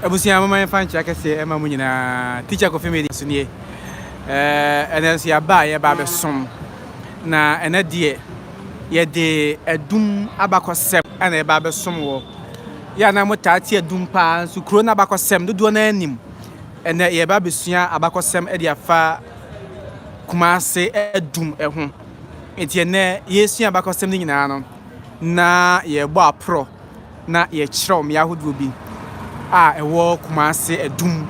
Abusia mama fan chaka se ema mu nyina teacher ko family so nie enenso ya ba ye ba be som na ena de ye de adum abakosem ana ye ba be som wo ya na mutati adum pa so kro na abakosem dodo na anim ena ye ba besua abakosem e de afa Kumasi Adum ho enti ne ye sua abakosem ni nyina no na ye bo apro na ye kyerɛw me ahodo bi ewo Kumasi Adum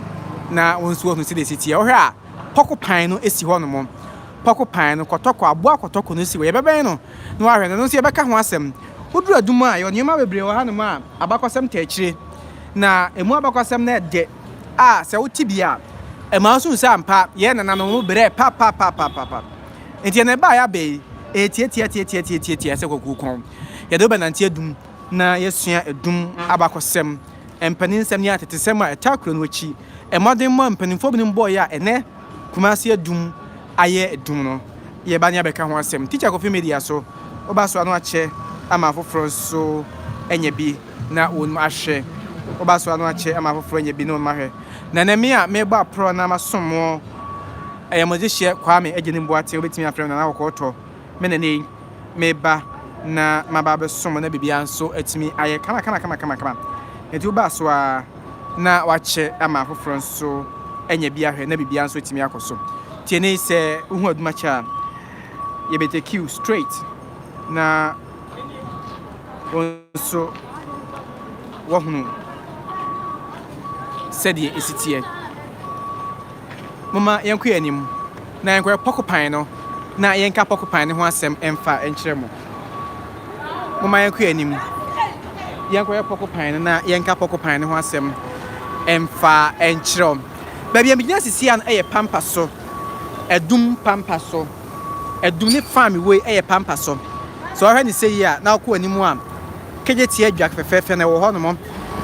na wonso ho se de sitie ohwe a pokopan no esi ho no mo pokopan no kotoko aboa kotoko no si we beben no no ahwe no so ye beka ho asem oduru adum a yo nyema bebre wo ha no ma abakosem ta akire na emu abakosem na de se wuti bia ema so nsa ampa ye nana no bre pa enti na ba ya be tie se kokukon ye do benantie adum na yesua adum abakosem empanin ni atete sema etakro no chi emodin mo empanin fo binim boy a ene Kumasi Adum aye adum no ye ba nya beka ho asem teacher ko media so oba so anu ache ama foforo so enye bi na wonu ahwe oba so anu ache ama foforo enye bi na wonu ahwe na na me a me ba pro na masomo mo je hye kwa me agene mboate obetimi afre na na kokoto me na nei me ba na maba somo na bibia nso atimi aye kama enti uba so na wache ama foforo nso enye bia hwe na bibia nso timi akoso tiene se uhu aduma cha ye bete Q straight na onso wahunu sedi esitie mama yenko yanim na yenko pokopan no na yenka pokopan ne ho asem emfa enkyere mo mama yenko yanim yenko pokopan na yenka pokopan ne ho asem emfa enkyere baby ambinya sisi an pampaso adum pampaso adum ne fami we pampaso so ahwe ni sei ya na akọ animu am keje tie adwa fefefe na wo ho no mo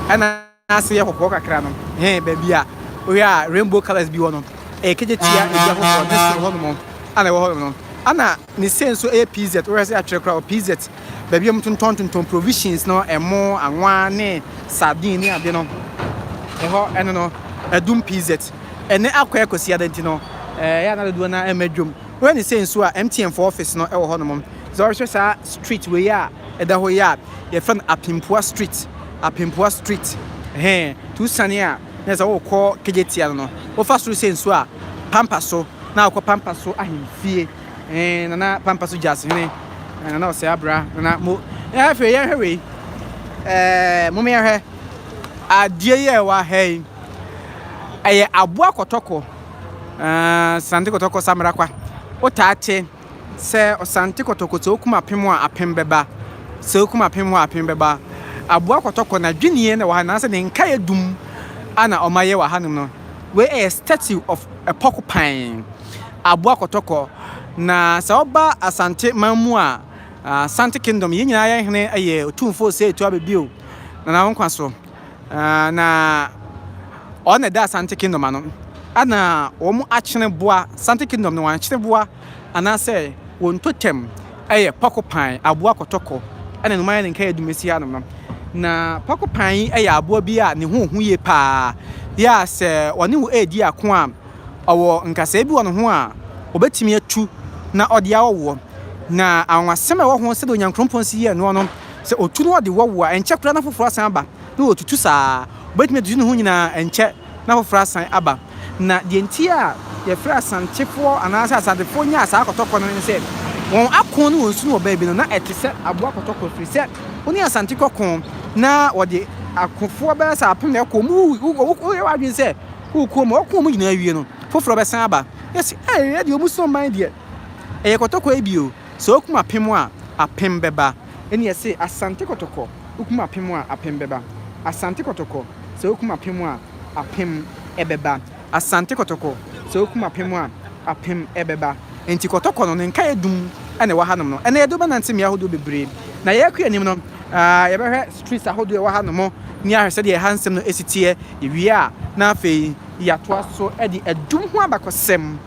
ana ase ye kokko kakra no baby a we are rainbow colors bi wo no keje tie adwa kokko ne so ho no mo ana wo ho no ana ni senso PZ we say atrekra PZ baby am tonton provisions no emo anwa ne sardine ni ade no ho eno no adum PZ ene akwa ekosi adanti no ya na do na emedwom when ni say nso a MTN for office no e wo ho no mom so we say street we ya eda ho ya ye friend Apimpua street tu sania na say wo ko kejetia no wo fa so say nso a pampaso na akwa pampaso ahemfie na pampaso jazz ne na o say abra na mo ya fe ye hwe mo me hwe adie ye wa hey eye aboa kotoko sante kotoko samrakwa otaate se osante kotoko to okuma pemo a apembeba se okuma pemo a apembeba aboa kotoko na dwenie na wa na se ne nka edum ana omaye wa hanum no we a statue of a porcupine aboa kotoko na se oba asante mamu a Sante Kingdom yinyina ya hene eye otumfo se etu abebio na wonkwa so na ona da Sante Kingdom ano ana omu achene boa Sante Kingdom no wanchene boa ana se wontotem eye porcupine aboa kotoko ana no maye nka edumesi hanom no na porcupine eye aboa bi a ne ho ye pa ya se one wo edi ako a owo nkasa bi wono ho a obetimi atu na ode awo na anwasema wo ho se do nyankrompon si ye no no se otu no ode wo a enche kura na foforo asan aba na otutu saa obetimi adu no ho nyina enche na foforo asan aba na de ntia ye fra asantefo anasa asantefo nya asa akotoko no se won akon no wonsu no ba bi no na etese abo akotoko firi se oni asante kokon na wode akofo ba sa apem na ekomu wo ye wadwen se ko mo ko mu nyina awie no foforo be san aba yes eh de omuso man de e kotoko ebio so okuma pem a apem beba eni ese asante kotoko okuma pem a apem beba asante kotoko so okuma pem a apem ebeba asante kotoko so okuma pem a apem ebeba enti kotoko no nka edum ene wa hanom no ene edo banante me ahodo bebre na ye akua nim no ye behwe streets ahodo ye wa hanom ni ahwese de hansem no esitie ewia na afei ya to aso e de edum ho abakosem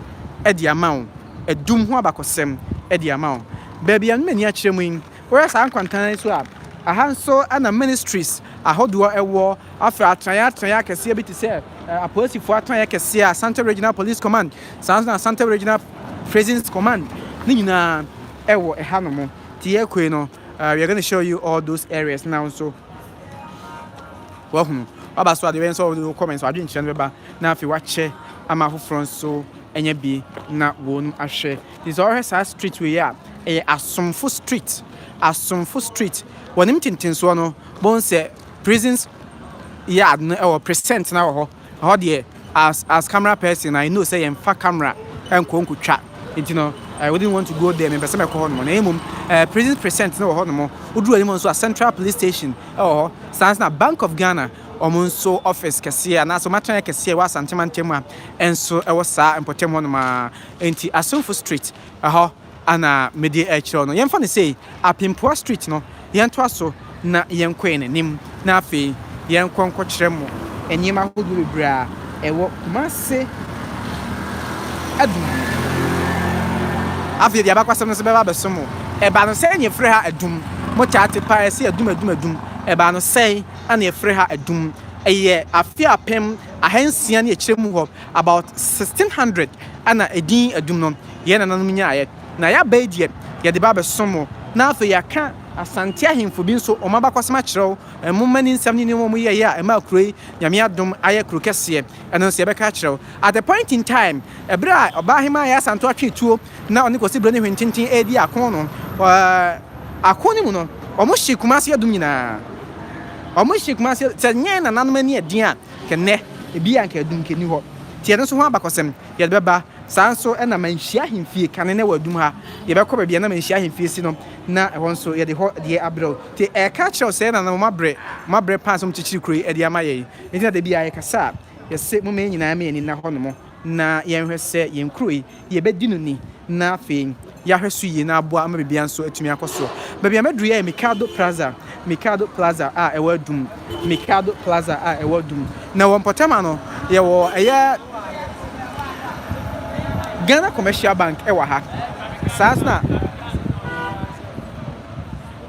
e de amawo Adum ho abakosem e de ama wo baby an mani a kire mu yin where san kwantan so a aha nso ana ministries ahodo ewo afa atran akese bi te se apolisifoɔ atran akese a Santa Regional Police Command Santa Regional Prisons Command ni nyina ewo ɛha no mo tie ekwe no we are going to show you all those areas now so welcome aba so ade so the comments adwen kyerɛ no beba na afi wache ama afoforo nso enya bi na won ahwe this always a street we are Asomfo street wonim tintinso no bon se prisons yard no or present na ho de as camera person I know say emfa camera enko nkotwa intino I wouldn't want to go there me person me ko no na emum prison present na ho no mo uduru anim nso a Central Police Station sans na Bank of Ghana omonso office kese na so matran kese wa santemantam a enso ewo sa importem ho no ma enti Asomfo street ana mede ekiro no yemfa ne say Apimpoa street no yento aso na yenkwe ne nim na afi yenkwonkwo kyeremo enyima hodu bebra ewo Kumasi Adum afi dia bakwasem no se beba besomo eba no say nyefre ha adum mo chaate pa se adum eba no say ana yefre ha adum eye afi apem ahansia ne kyeremu ho about 1600 ana edin adum no ye na nanum nya na ya baidie ye de ba besomo na afi yaka asante ahemfo bi nso omaba kwasema kyerɛw momani nsɛm ne mu ye ya ema kuroi nyame adom aye kuro kɛseɛ ɛno nso yɛbɛka kyerɛw at the point in time ebra ɔbahema ya santo atwetuo na ɔne kɔsi bro ne hwentintin edi akon no akon ne mu no ɔmo hye Kumasi Adum nyinaa ɔmo hye Kumasi sɛ nyɛ na nanom ani adin a kɛnɛ ebi anka adum kɛni hɔ tie no so ho abakɔsɛm yɛde bɛba sanso na manhia hemfie kane ne wadum ha yɛbɛkɔ baabi na manhia hemfie si no na ɛwɔ nso yɛde hɔ de abrɛw te ɛka kyerɛw sɛ na mabrɛ pass mu kyikyiri kuro ɛde ama yɛ enti na da bia yɛkasa yɛse mo me nyinaa me ani na hɔ no mo na yɛnhwɛ sɛ yɛn kuro yi yɛbɛdi no ni na afei yɛahwɛ so yie na aboa ama bibia nso atumi akɔ so baabi a maduru yɛ Mikado Plaza a ɛwɔ Adum Mikado Plaza a ɛwɔ Adum na wɔ mpɔtama no yɛwɔ ɛyɛ Ghana Commercial Bank ewa ha saasna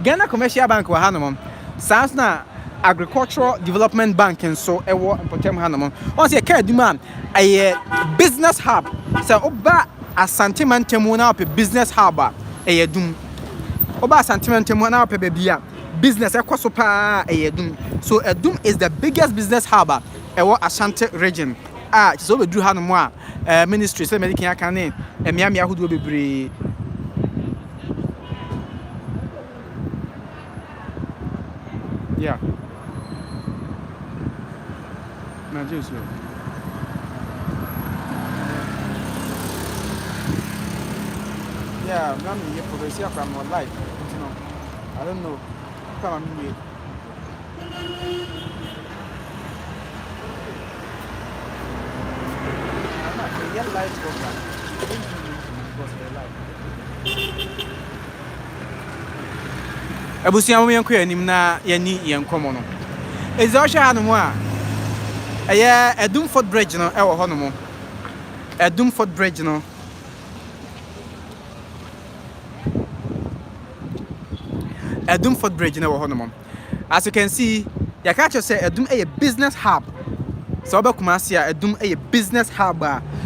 Ghana Commercial Bank wa ha no mom saasna Agricultural Development Bank nso ewo importem ha no mom on se ka aduma aye business hub so oba asante mantemu na op business hub aye dum oba asante mantemu na op bebia business ekoso pa aye dum so Adum is the biggest business hub ewo Ashanti region so be duru ha no mo a ministry say medical Akan ne emiami ahodo bebre yeah na Jesus yeah mami ye progressia from my life you know I don't know come on me yeah, lights go back. Abusia mo yanko anim na yani yankomo no. Ezi o hwa no mo a. Eye Adumford Bridge no e wo ho no mo. Adumford Bridge no. Adumford Bridge no wo ho no mo. As you can see, ya catch say Adum a business hub. So oba Kumasi Adum a business hub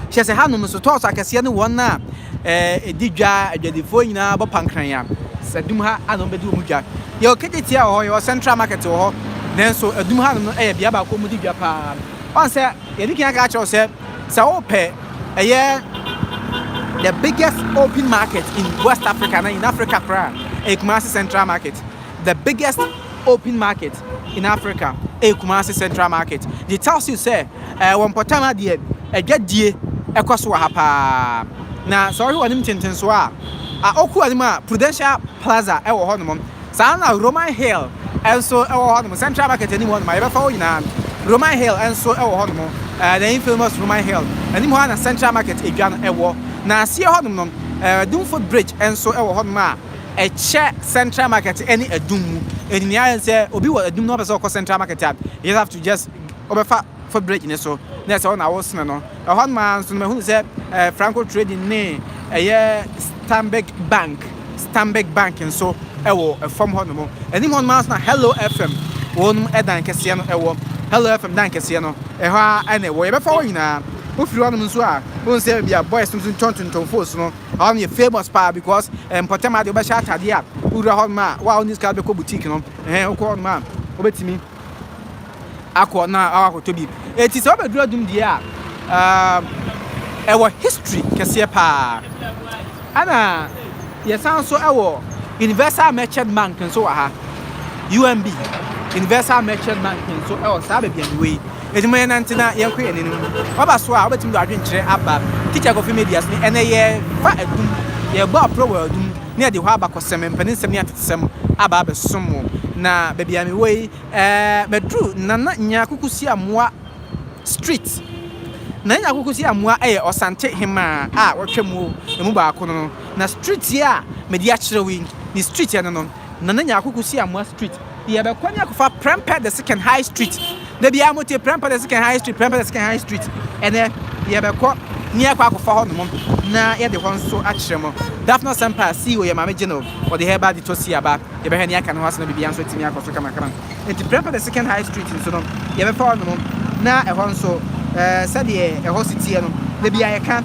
she say hanom so to so akese ne won na edidwa adwadifo nyina bo pankran ya Adum ha anom be di omudwa ye oketeti a ho ye Central Market ho nenso Adum ha no e bia ba ko mu didwa pa on say ye dikin aka acho say ope the biggest open market in West Africa and in Africa Kumasi Central Market the biggest open market in Africa Kumasi Central Market. They tells you say one potama die get die ekoso ha pa na sorry wanim tenten so a oku anima Prudential Plaza e wo ho no na Roman Hill enso e wo ho no Central Market ani wo no ma ye befa wo nyina Roman Hill enso e wo ho no the infamous Roman Hill ani mo na Central Market edwa no e wo na asie ho no Adumford Bridge enso e wo ho no a check Central Market any Adum and the iron say obi what Adum no person Central Market you have to just obefa for bridge so that's all I was no a one man so me hu say Franco trading ne Stanbic Bank nso ɛwɔ ɛfam hɔ nom ɛnim hɔ nom na Hello FM wɔn ɛdan kɛseɛ no ɛwɔ Hello FM dan kɛseɛ no ɛhɔ a ɛna ɛwɔ yɛbɛfa hɔ nyinaa ofiri hɔ nom nso a wɔn sɛ bia boys nso tontonton force no ɔno yɛ famous pa because mpɔtɛm ade wɔbɛhyɛ atade a wura hɔ nom a wa onis card bɛkɔ boutique no wokɔ hɔ nom a wɔbɛtumi akɔ na akɔtɔ bi eti sɛ ɔbɛduru adum deɛ a ɛwɔ history kɛseɛ paa ana yɛsan so ɛwɔ Universal Merchant Bank nso wɔ ha UMB Universal Merchant Bank nso ɛwɔ saa baabi anyway edwuma yɛn nante na yɛnkɔ yɛn anim ɔba so a wobɛtumi do adwenkyerɛ aba teacher Kofi Medias ne ɛnɛ yɛ fa adum yɛbɔ apro wɔ adum ne yɛde hɔ aba kɔsɛm mpanin nsɛm ne atetsɛm aba abɛsom mo na baabi a mewɔ yi meduru Nana Nyakuku Siamoa Street na Nyakuku Siamoa ɛyɛ Ɔsante Hema a wɔtwa mu emu baako no na street here a mede akyerɛ wi ni street ya no Nana Nyakuku Siamoa Street yɛbɛkɔ ne akɔfa Prempeh the Second High Street da bia mote Prempeh the Second High Street Prempeh the Second High Street ɛnɛ yɛbɛkɔ ne akɔfa hɔ nom na yɛde hɔ nso akyerɛ mo Daphne Sampa CEO yɛ Mame General or the Herba de Tosi aba yɛbɛhɛ ne aka no hɔ na bibia nso timi akɔ so kamakama enti Prempeh the Second High Street nso no yɛbɛfa hɔ nom na ɛhɔ nso sɛdeɛ ɛhɔ sitie no da bia yɛka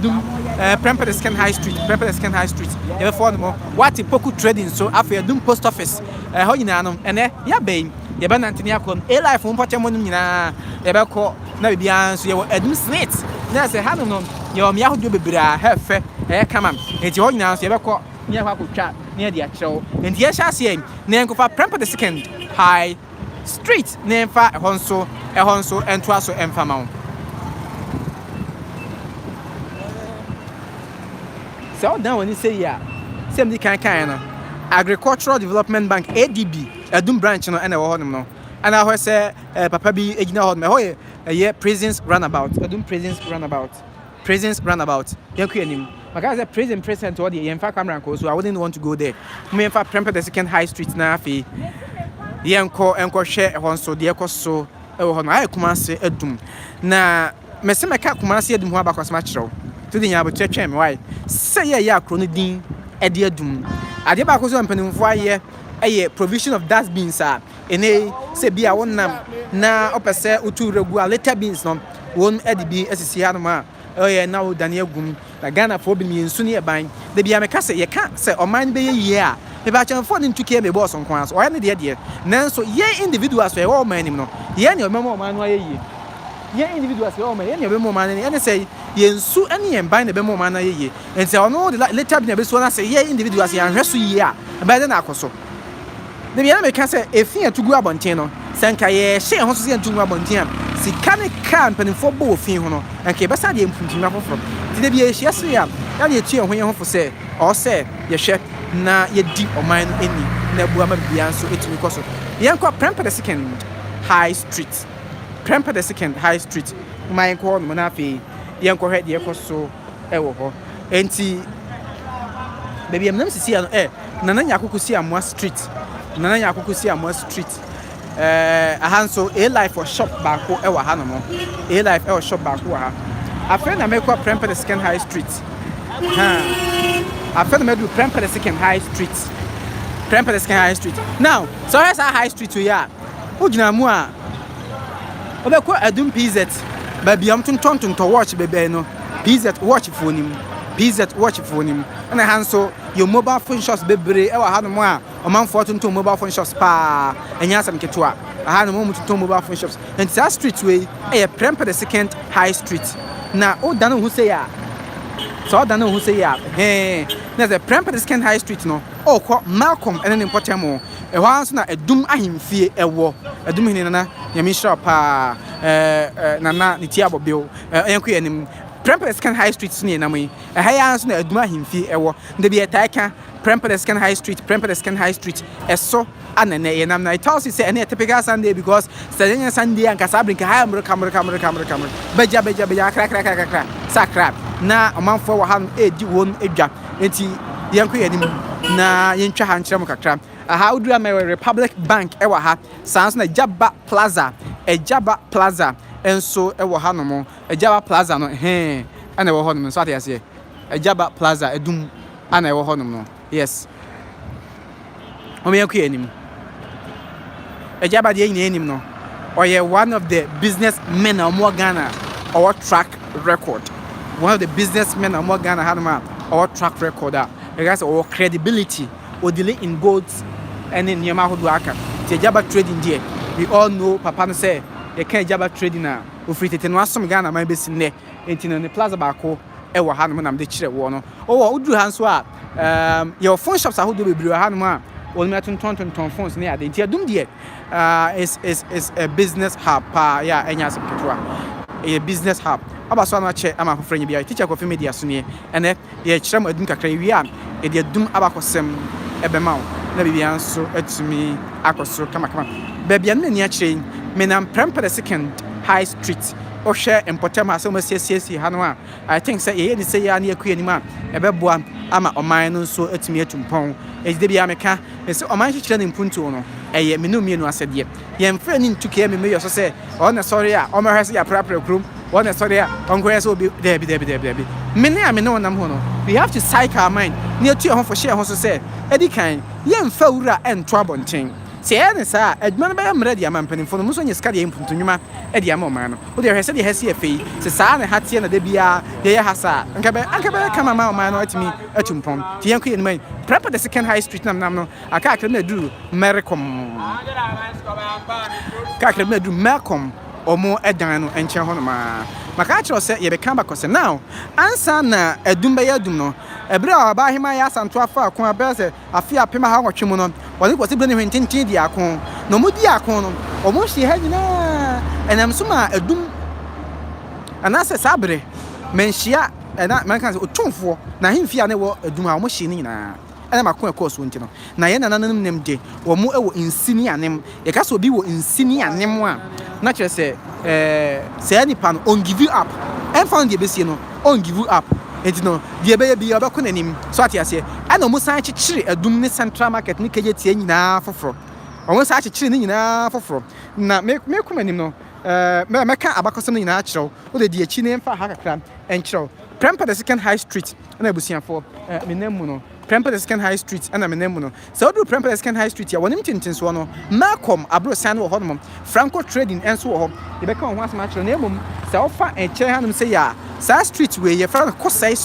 dum Prempeh the Second High Street Prempeh the Second High Street yɛbɛfa hɔ nom what Poku Trading so afei dum post office hɔ nyinaa no ɛnɛ yɛbɛn yɛbɛnante ne akɔ no life mo mpɔkyɛ mo no nyinaa yɛbɛkɔ na bibia nso yɛwɔ adum snit na sɛ ha no yɛwɔ mmea ahodoɔ bebree a hɛfɛ ɛyɛ kama enti hɔ nyinaa nso yɛbɛkɔ ne yɛkɔ akɔtwa ne yɛde akyerɛw enti yɛhyɛ aseɛ na yɛnkɔfa Prempeh the Second High Street na yɛmfa ɛhɔ nso ɛntoa so ɛmfa ma wo sɛ wodan w'ani sɛ yi a sɛ mdi kan no Agricultural Development Bank ADB Adum branch no ɛna ɛwɔ hɔ nom no ɛna hɔ sɛ papa bi egyina hɔ nom ɛhɔ yɛ Prisons Runabout Adum Prisons Runabout yɛnkɔ anim maka sɛ prison president hɔ deɛ yɛmfa camera nkɔ so I wouldn't want to go there mo yɛmfa Prempeh the Second High Street na afei yɛnkɔ hwɛ ɛhɔ nso deɛ ɛkɔ so ɛwɔ hɔ no ayɛ Kumasi Adum na mɛsɛ mɛka Kumasi Adum ho abakɔsɛm akyerɛw to the nyabo twɛtwɛn me why sɛ yɛ akro no din ɛde adum adeɛ baako so mpanimfoɔ ayɛ provision of dustbins a ene sɛ bi a wonam na opɛ sɛ utu regu a litter bins no won ɛde bi asisi ha no ma ɛyɛ na wo dane agum na Ghana fo bi miensu ne ban da bi a meka sɛ yɛka sɛ ɔman bɛyɛ yie a eba chanfo ne ntuke me boss nko aso ɔyɛ ne deɛ nanso yɛ individuals yɛ wɔ ɔman nim no yɛ ne ɔman ɔman no ayɛ yie yɛ individuals yɛ ɔman yɛ ne ɔman ɔman ne ɛne sɛ yensu ɛne yɛn ban na bɛmɔ ɔman na yɛ yie nti ɔno de later bi na bɛso na sɛ yɛ individuals yɛ ahwɛ so yie a ɛbɛyɛ na akɔso de bi na meka sɛ efi atugu abɔnten no sɛ nka yɛ hyɛ ho so sɛ atugu abɔnten a sika ne ka mpanimfo bɔ ofin ho no nka yɛbɛsa de mfuntum afoforo ti de bi yɛhyia so ya na yɛtu yɛn ho yɛn ho fo sɛ ɔsɛ yɛhwɛ na yɛdi ɔman no ani na abu ama bibia nso etumi kɔ so yɛnkɔ Prempeh the Second High Street Prempeh the Second High Street ma yɛnkɔ no na afei yɛnkɔ hwɛ deɛ ɛkɔ so ɛwɔ hɔ enti baabi am nam sisi ya no Nana Nyakuku Siamoa Street Nana Nyakuku Siamoa Street aha nso A-Life for shop baako ɛwɔ ha no mo A-Life ɛwɔ shop baako wɔ ha afei na mɛkɔ Prempeh the Second High Street afei na mɛdu Prempeh the Second High Street Prempeh the Second High Street now so ɔyɛ saa High Street yɛ a wogyina mu a ɔbɛkɔ Adum PZ baabi am tontɔn watch bɛbɛn no PZ watch phone nim PZ watch phone nim ɛna ha nso yɛ mobile phone shops bebree ɛwɔ ha no mo a ɔmanfoɔ tontɔn mobile phone shops paa ɛnyɛ asɛm ketewa aha no mo tontɔn mobile phone shops and that street way ɛyɛ Prempeh the Second High Street na o dan ho sɛ ya so dan ho sɛ ya na the Prempeh the Second High Street no ɔkɔ Malcolm ɛne ne mpɔtam ɛhɔ nso na Adum ahemfie ɛwɔ Adum hene nana yɛmi hyira paa nana ne ti abɔbeo ɛyɛnkɔ yɛ nim Prempeh the Second High Street ne nam yi ɛha ya nso na Adum ahemfie ɛwɔ nda bi ɛtae ka Prempeh the Second High Street Prempeh the Second High Street ɛso anene yɛ nam na it tells you say ɛne typical Sunday because sɛnyɛ Sunday ankasa abrinka ha amro kamro beja kra sakra na ɔmanfoɔ wɔ ha no edi wɔn edwa enti yɛnkɔ yɛ nim na yɛntwa ha nkyerɛ mo kakra aha udura mɛ Republic Bank ɛwɔ ha sans na Ejaba Plaza enso ɛwɔ ha no mo Ejaba Plaza no ɛna ɛwɔ hɔ no so ate ase Ejaba Plaza Adum ana ewo honom no yes omeyaku enim Ejaba de nyina enim no oye one of the businessmen omo Ghana our track record one of the businessmen omo Ghana hanoma our track record because our credibility or delay in goods and in Yamaha Akan Ejaba trading there we all know papa no say you can't Ejaba trading na ofrite no asom Ghana man besin ne entino ne plaza baako ewo hanom na mde kire wo no o uduru han so your phone shops ahodo bebre hanom a won me ton phones ne ade ntia dum de is a business hub yeah enya sepetwa a business hub aba so na che ama fofranya bia teacher Kofi media so ne ene ye kire ma adum kakra wi a e de adum aba kosem ebema na bibia nso atumi akosoro kama ba bia na ni a kire me na premper the second high street o share important as o see hano a I think say ye ni say ya na yakua ni ma ebeboa ama oman no so atumi atumpon ejide bia meka me say oman hyekyere ne mpuntu no eye me no mienu asede ye mfra ni ntuke me me so say o na sorry a o mahwese ya prapra krum o na sorry a onko yes obi debi me ne ame no nam ho no we have to cycle our mind ne atu ho for share ho so say edi kan ye mfa wura ento abonten se ene sa adwuma no be mra dia mampanimfo no muso nye ska dia mpuntunwuma e dia ma no wo de hwese de hese afei se sa na hatie na da bia ye hasa anka be kama ma no atimi atumpon ti yanko yen man prepare the second high street nam no aka akra na duru Mericom ka akra na duru Mericom omo edan no enche ho no maka akra se ye be kan bakose now ansa na adum be yadum no ebre aba hima ya santo afa akon abese afia pema ha nwotwe mu no woni kwose bre ne hwentintin di akon no mu di akon no omo hye ha nyina enam so ma adum anase sabre menhia na man kan se otumfo na hemfia ne wo adum ha omo hye ni nyina ena makon ekos wonti no na ye nananum nem de wo mu ewo insini anem ye ka so obi wo insini anem a na kire se say nipa no on give you up and found the besie no on give you up enti no die be bia obekọ nanim so atiase ana omo san chichiri adum ne central market ne keje tie nyina foforo omo san chichiri ne nyina foforo na me kuma nim no me ka abakọsem ne nyina akirọ o de die chi ne mfa ha kakra enkirọ premper the second high street na ebusiafo me namu no premper the second high street ana me namu no so do premper the second high street ya wonim tintin so no Malcolm abro san wo honom Franco trading enso wo ho e be ka ho asema akirọ na emom se ofa enkire hanum se ya sa street we ye fra Kumasi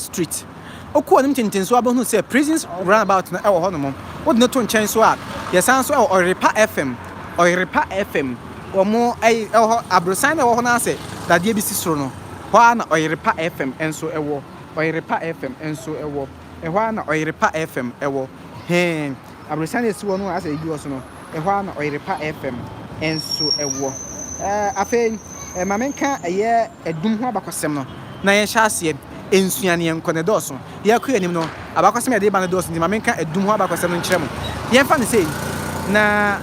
street oku wonim tintin so abahu se prisons roundabout na e wo honom wo de to nchen so a ye san so Orepa FM omo ai abrosan na wo ho na ase dadie bi sisoro no ho na Orepa FM enso ewo Orepa FM enso ewo ho na Orepa FM ewo he abrosan esi wo no ase bi wo so no ho na Orepa FM enso ewo afen mamenka eye edum ho abakosem no na ye hyase ensuane enkone doso ye akua nim no abakosem ye de ba na doso ndi mamenka edum ho abakosem no nkyerem ye mfa ne sei na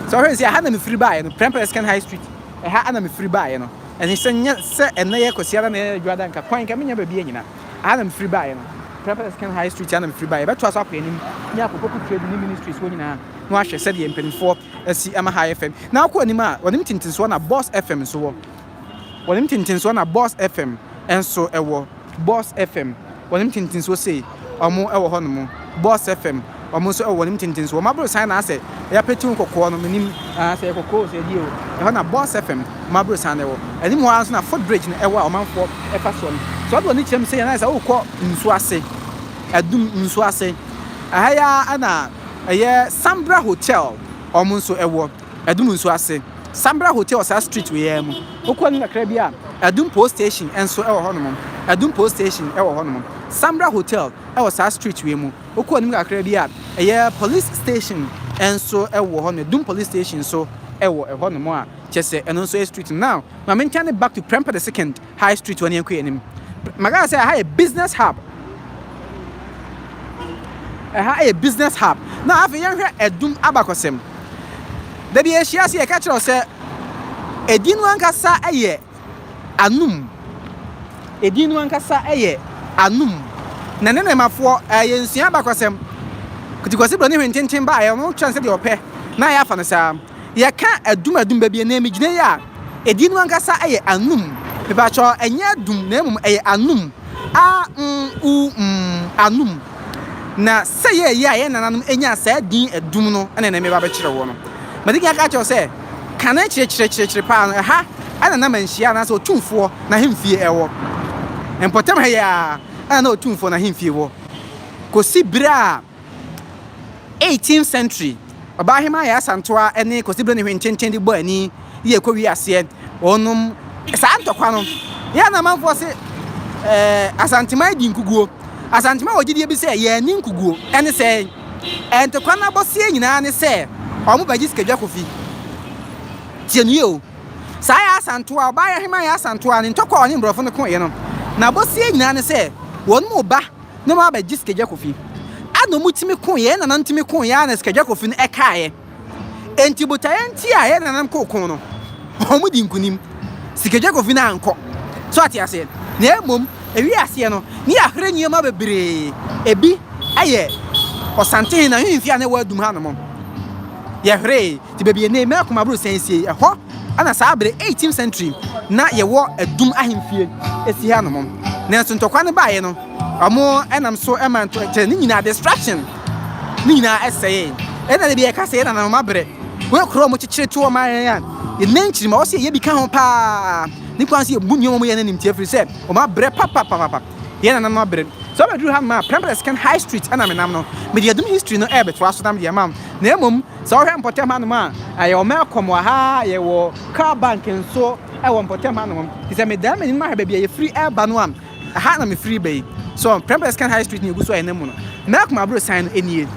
so when say ha na me free buy no Prempeh Second High Street ha ana me free buy no ene se nya se ene ye kwasiara na ye dwada nka kwan ka menya ba bia nyina ha na me free buy no Prempeh Second High Street ana me free buy beto aso akwa enim nya akoko trade ni ministries wo nyina no ahwe se de mpanifo asi ama High FM na akwa enim a wonim tintin so na Boss FM so wo wonim tintin so na Boss FM enso ewo Boss FM wonim tintin so sei omo ewo ho no mo Boss FM omo so ewo nim tintin so mabro sign na ase ya petu kokko no menim ase kokko se di o e ho na Boss FM mabro sign ewo enim ho anso na footbridge na ewo omanfo e fa so so do ni chem se ya na ase ukọ nsu ase adum nsu ase ahaya ana eye Sambra Hotel omo so ewo adum nsu ase Sambra Hotel sa street we ya mu ukọ ni nakra bia adum post station enso ewo ho no mo adum post station ewo ho no mo Sambra Hotel ewo sa street we mu ukọ ni nakra bia eye police station enso ewo ho no adum police station so ewo ho no mo a chese eno so street now ma mention back to Prempeh the Second High Street when yanko enim maga say ha a business hub a business hub now afi yan hwe adum abakosem da bi ehia se e ka kire se edinu ankasa eye anum edinu ankasa eye anum na ne mafo yensia abakosem kutikose bro ne hwentintin ba ayo no chance de ope na ya fa no sa ye ka adum ba bi na emigine ya edinu ankasa eye anum Pepa cho enye adum na emum eye anum anum na say ye nananom enya sa din adum no na me ba be kire wo no madiki aka cho say kana kire pa no ha ana na manhia na so otumfo na hemfie ewo empotem ha ya ana otumfo na hemfie wo kosi bra 18th century Obahima ya santoa ene kosi bra ne hwenchen di bo ani ye kowi ase onum sa antokwa no ya na manfo se asantima di nkuguo asantima ogidie bi se ye ni nkuguo ene se entokwa na bosie nyina ne se omo baji skedwa kofi tieni o sa ya asantoa obaya hima ya asantoa ne ntokwa oni mbrofo ne ko ye no na bosie nyina ne se won mo ba ne ma baji skedwa kofi ano mutimi ko ye na ntimi ko ya na skedwa kofi ne ekaye enti botaye nti a ye na nam ko no omo di nkunim skedwa kofi na anko so ati ase na emom ewi ase no ni ahre nyoma bebre ebi aye osante na hwimfia na wadum ha no mo ye hre ti bebi na me akoma bro sensie eho ana sa abre 18th century na ye wo adum ahemfie esi ha no mo na so ntokwa ne baaye no amo enam so emanto che ni nyina distraction ni nyina essay ena de bi e kase na ma bre we kro mo chichire to ma yan ye nanchiri ma o se ye bi ka ho pa ni kwansi ebunyo mo ye nanim tie free say o ma bre papa ye na ma bre so be dru ha ma Prempeh Second High Street ana me nam no me de adum history no e betwa so dam de mam na emom so hwe mpotem ha no ma aye o ma kom wa ha ye wo car bank nso e wo mpotem ha no ti say me dam ni ma ha ba bia ye free air ba no am ha na me free bay so Prempeh Second High Street ni guso e nemu no ma kom abro sign enie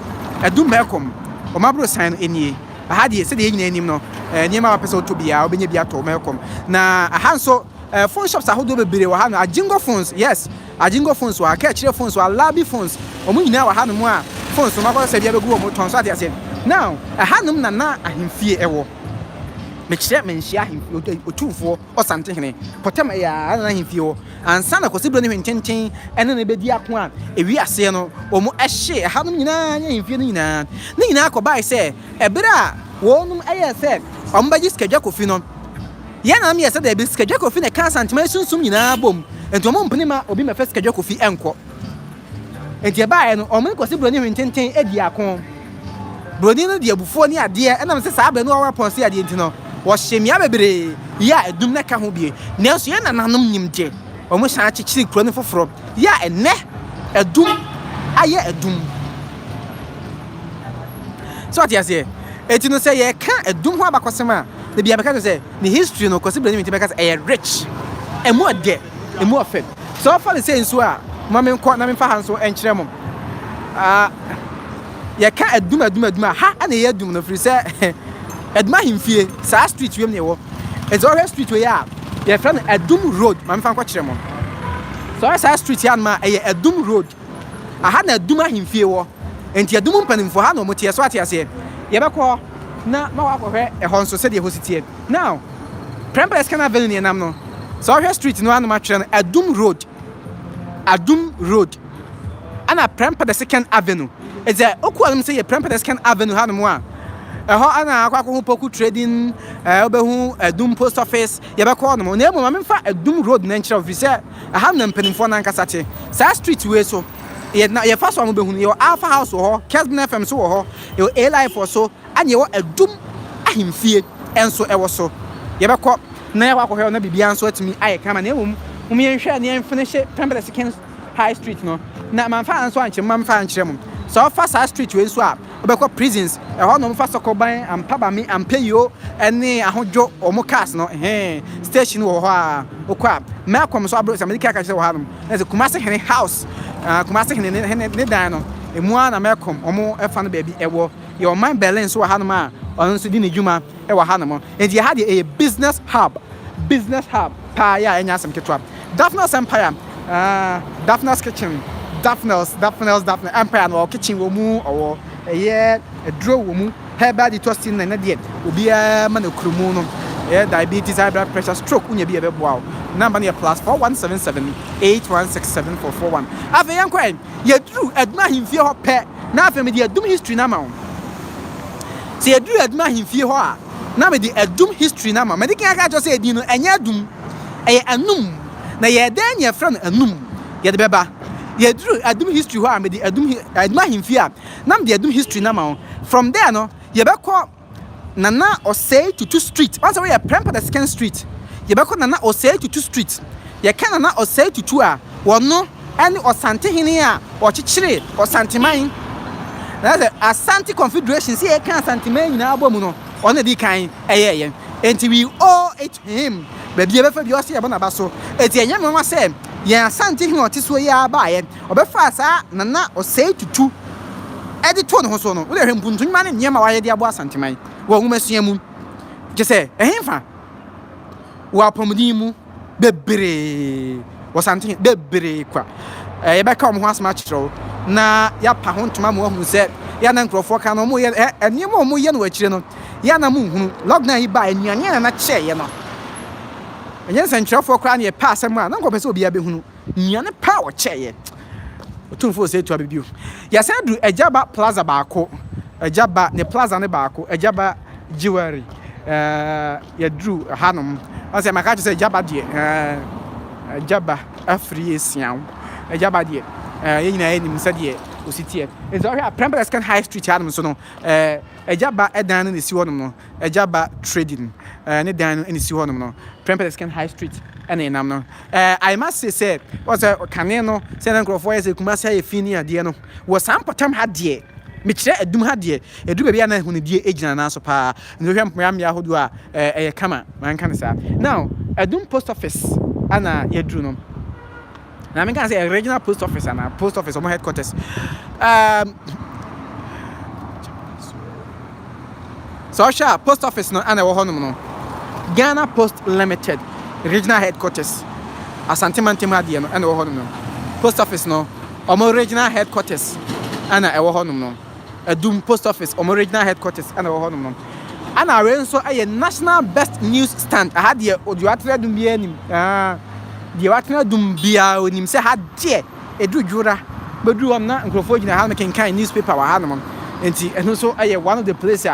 adum ma kom o ma abro sign enie ha de se de nyina anim no niema wa pese otobia obenya bia to melcom na aha nso phone shops ahodo bebere wa ha no ajingo phones yes ajingo phones wa ka kire phones wa labi phones omu nyina wa ha no mu a phones ma ko se bia begu omu ton so ade ase now aha no na ahemfie ewo me kire menhia ahemfie otufo osante hene potem ya na ahemfie wo ansa na kosibro ne hwenchen ene na bedi ako a ewi ase no omu ehye aha no nyina ahemfie no nyina akobai se ebere wonum eye se ombaji skedwa kofi no ye na me yesa da bi skedwa kofi na kan santima sunsum nyina bom ento mo mpini ma obi me fe skedwa kofi enko enti baaye no omo kosi broni hwententen edi akon broni no de abufo ni ade e na me se sa abe no wa ponse ade enti no wo hyemia bebere ya edum na ka ho bie nanso ye na nanom nyimje omo sha chichiri kro ne foforo ya ene edum aye edum so atiase eti no say ye ka edum ho abakosema de bia beka say the history no kosi brani beka say rich emu ade emu ofem so for the say nso a mama nko na me fa hanso enkyere mom ye ka edum ha ana ye edum no free say eduma himfie sa street wem ne wo ezo street we ya ye friend edum road mama fa nko kyere mom so sa street ya ma ye edum road aha na edum himfie wo enti edum mpanimfo ha no mo tie so atiase yebeko na ma wa kohwe ehon so se de hositie now Prempeh Second Avenue ni nam no so hwe street no anu ma twere no Adum road ana Prempeh Second Avenue eze okualum se ye Prempeh Second Avenue ha no mo a eho ana akwa ko poku trading obehu Adum post office yebeko no na emu ma memfa Adum road na nkyere office aha na mpanimfo na nkasa che sa street we so ye fa so mo behunu ye Alpha House ho Kesben FM so ho ye A Life so anye wo adum ahemfie enso ewo so ye bekọ na ye kwakọ na bibia enso atimi aye kama na emum mu ye hwe na ye finish Prempeh Second High Street no na manfa enso anche manfa anche mum so fa sa street we so a obekọ prisons ho no mfa sokoban ampaba mi ampeyo ene ahodwo omo cars no station wo ho a okwa ma kwam so abro samedi kaka se wo ha no na se Kumasi hene house Kumasi hene ne dan no emu ana mekom omo efa no ba bi ewo your mind balance so ha no ma on so di ne dwuma e wa ha no mo enti ha de a business hub pa ya enya asem ketwa Daphne's Empire Daphne's Kitchen Daphne's Empire no kitchen wo mu owo eye draw wo mu herbal detoxing na de obi a ma na krumu no diabetes high blood pressure stroke unya bi e be boa number near +4177 816741 ave yankwan ye dru adma himfie ho pe na ave me de adum history na ma wo se ye dru adma himfie ho a na me de adum history na ma me de kan aka jo se edin no enya adum anum na ye den ye fra no anum ye de beba ye dru adum history ho amedi adum ahimfia nam de adum history na ma from there no ye be ko nana osei to street once we prempa the second street ye be ko nana osei to street ye ka nana osei to a wono ani osante hene a o chichire osanteman na the Asante Confederation see can Santiman in Abomuno on the kind and we owe it to him. But you ever you see about Basso. It's a young mama said, yeah, something not this way by it, or befasa, Nana or say to two. Edit one hosono, with him punting man in Yama idea was Santiman. Well, we must see him. Just say, a hemfa. Wapomudimu, bebere, was something bebere qua. A back home once much so. Na ya pa ho ntoma mo hu se ya na nkrofo ka no mo ye eni mo ye no akire no ya na mo hu lockdown yi ba anuane na che ye no enye se nkrofo kra na ye pa asem a na nko pese obi ya be hu nuane pa wo che ye otumfo se tu abibiu ya se du ejaba plaza baako ejaba ne plaza ne baako ejaba jewelry ya dru hanom ase maka che ejaba de ejaba afri esian ejaba de yina enim sade ositie enzo hwe Prempeh Second High Street hanum so no ejaba edan ne si honum no ejaba trading ne dan ne si honum no Prempeh Second High Street ene nam no I must say was kane no say na nkrofo yes Kumasi Afini ade no wo sampotam ha de me kire adum ha de edu bia na hunu die ejina na so pa nzo hwe mpam ya hodo a kama man kan sa now adum post office ana yedru no now I can say a regional post office and a post office or headquarters. So post office no and no Ghana Post Limited regional headquarters. Asante Mantemadi no and no post office no or regional headquarters and no Adum post office or regional headquarters and no and I so a national best news stand. I had the audio dum bi anim the watna dum bia onim se ha de edu dwura bedu on na nkrofo gina ha making kind newspaper wa hanom enti eno so aye one of the place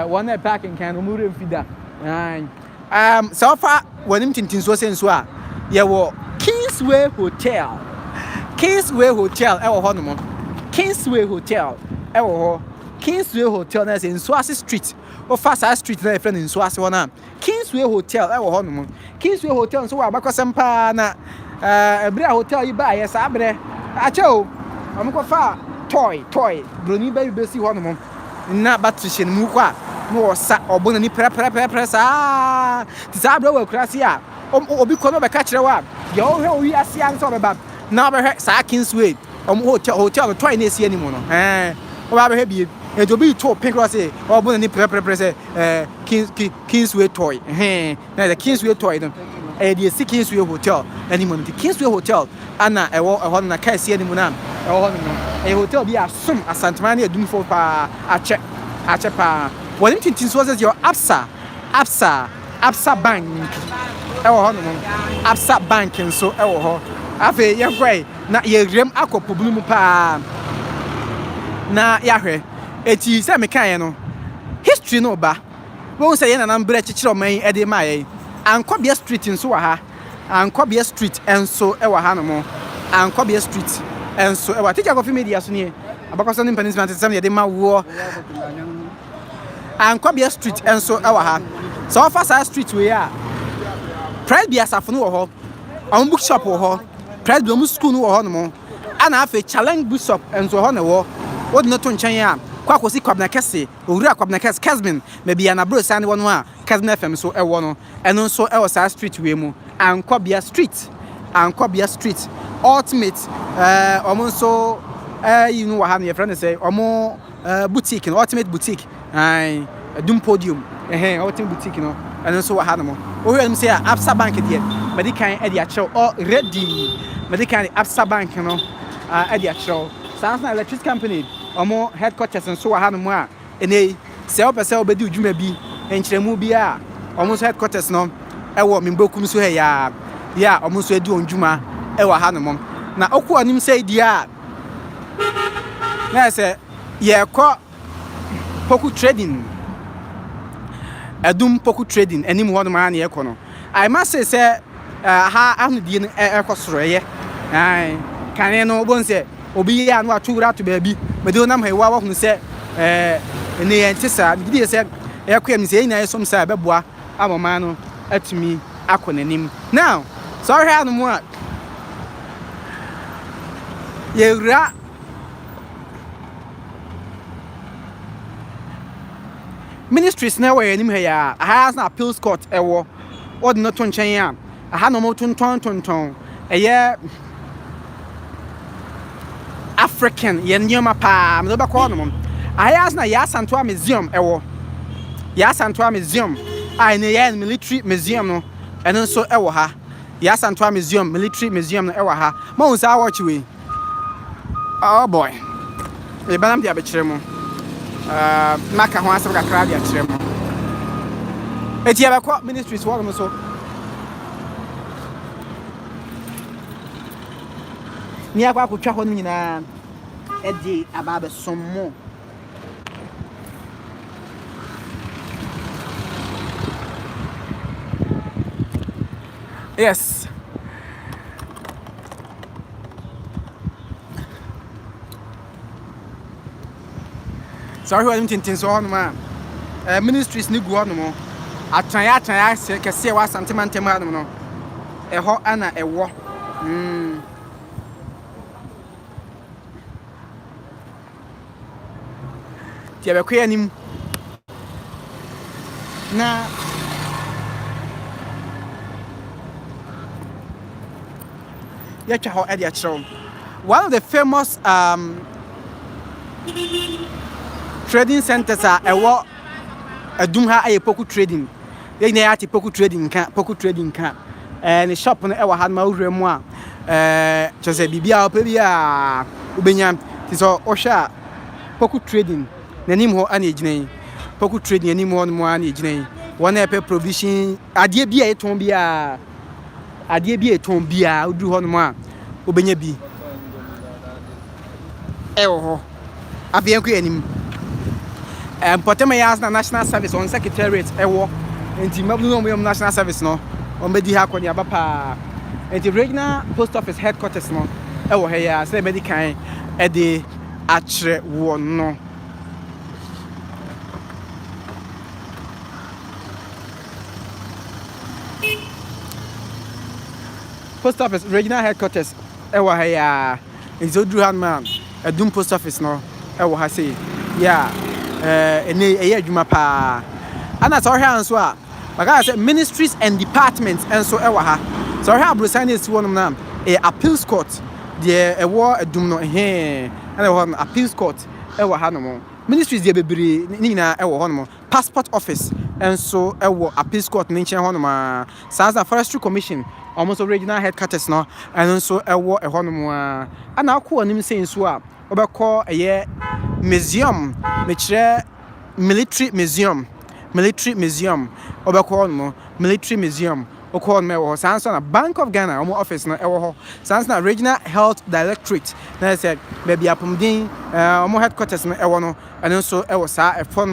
one back in kind omure mfida so far wanim tintin so senso a ye wo Kingsway Hotel e wo honom Kingsway Hotel e wo ho Kingsway Hotel na senso ase street o fasa street na friend nso ase wona Kingsway Hotel e wo honom Kingsway Hotel so wa bakosem pa na ebra hotel yi ba ye sa abre acho amko fa toy broni ba bi si honom na battery mu kwa no sa obona ni pre sa ti sa abra wa kurasi a obi kono be ka kire wa ye o hwe o wi ase an so be ba na be hwe sa Kingsway hotel toy na esi ani mu no o ba be hwe bi ejobi to pink cross obona ni pre say Kingsway toy na the Kingsway toy no the Kingsway Hotel anymore the Kingsway Hotel ana ewo na ka esi animu na ewo no hotel bi asom asantmane adum fo pa ache pa wonim tintin so says your Absa Bank ewo no Absa Bank nso ewo ho afi ye kwai na ye rem akopo blum pa na yahwe eti se me kan ye no history no ba won say ye na nambra chichiro man e de maye Ankobia Street nso wa ha Ankobia Street enso e wa ha no mo Ankobia Street enso e wa teacher coffee media so ne abakoso ni mpanisman tsam ye de ma wo Ankobia Street enso e wa ha so fasa street we a Pride bi asafo no wo ho on bookshop wo ho Pride bi mu school no wo ho no mo ana afa challenge bookshop enso ho ne wo wodi no to nchen ya kwa kosi kwabna kese owura kwabna kese Kesmin maybe na bro sane wono a Kesmin FM so e wo no eno so e wo sa street we mu Ankobia Street ultimate omo so you know what your friend say omo boutique no ultimate boutique Adum podium ultimate boutique no eno so wa ha no mo o we am say Absa Bank there medican e dia chew already medican Absa Bank no e dia chew Samsung Electric Company omo headquarters nso wa hanom a ene se opese obedi udwuma bi enkyeremu bi a omo so headquarters no e wo membokum so he ya omo so edi ondwuma e wa hanom na okwo anim sei dia na se ye ko poku trading Adum poku trading anim ho no ma na ye ko no I must say ha ahụ die no ekosoro ye ai kane no bon se obi ya no atwura to baabi mede onam ha wa hunu se ne ye ntisa gidi se ekwem se yin na yesom sa beboa amoma no atumi akonanim now so hwa no mu a yewra ministries na we anim ha ya ha na appeals court ewo odi no to nchen ya ha no mo tonton African yenyoma pa me do call no ha na ya Santoa museum ewo ya Santoa museum ai ne ya military museum no eno so ewo ha ya Santoa museum military museum no ewo ha ma unsa watch we oh boy e banam dia be kire mo maka ho asem kakra dia kire mo eti ya be ministries wo no so ni akwa kutwa ho nyina edi ababe sommo yes sorry who am tintin so hono ma ministries ni gu hono mo atan se kese wa santimantem hono no eho ana ewo ti abekwa anim na yetwa ho ade achiro one of the famous trading centers are ewo Adum ha aye poku trading ye na yati poku trading ka ne shop no ewo ha ma wure mu a chose bibia opa bia ubenya ti so ohwa poku trading nanim ho ana eginan poku trading anim ho no mu ana eginan wona epe provision ade bia eton bia udu ho no mu a ubenya bi ewo ho abian ku anim Potema yas na national service on secretariat ewo enti mablu no mo national service no on be di ha kwani abapa enti regional post office headquarters no ewo he ya say medical e de atre wo no post office regional headquarters ewo he ya enti odru han man Adum post office no ewo ha say yeah ene adwuma pa ana so hwa nso a maka say ministries and departments enso ewa ha so hwa abrosan esi wonum na appeals court de ewo Adum no ana ho appeals court ewa ha no mo ministries de bebere ni na ewo ho no mo passport office enso ewo appeals court ni nchen ho no ma Sansa forestry commission almost regional headquarters no enso ewo ho no mo ana akọ onim sei nso a obekọ museum mechire military museum obekọ no military museum okọ no ewo Sansa na Bank of Ghana omo office no ewo ho Sansa na regional health directorate na said baby apomdin omo headquarters no ewo no eno so ewo sa efon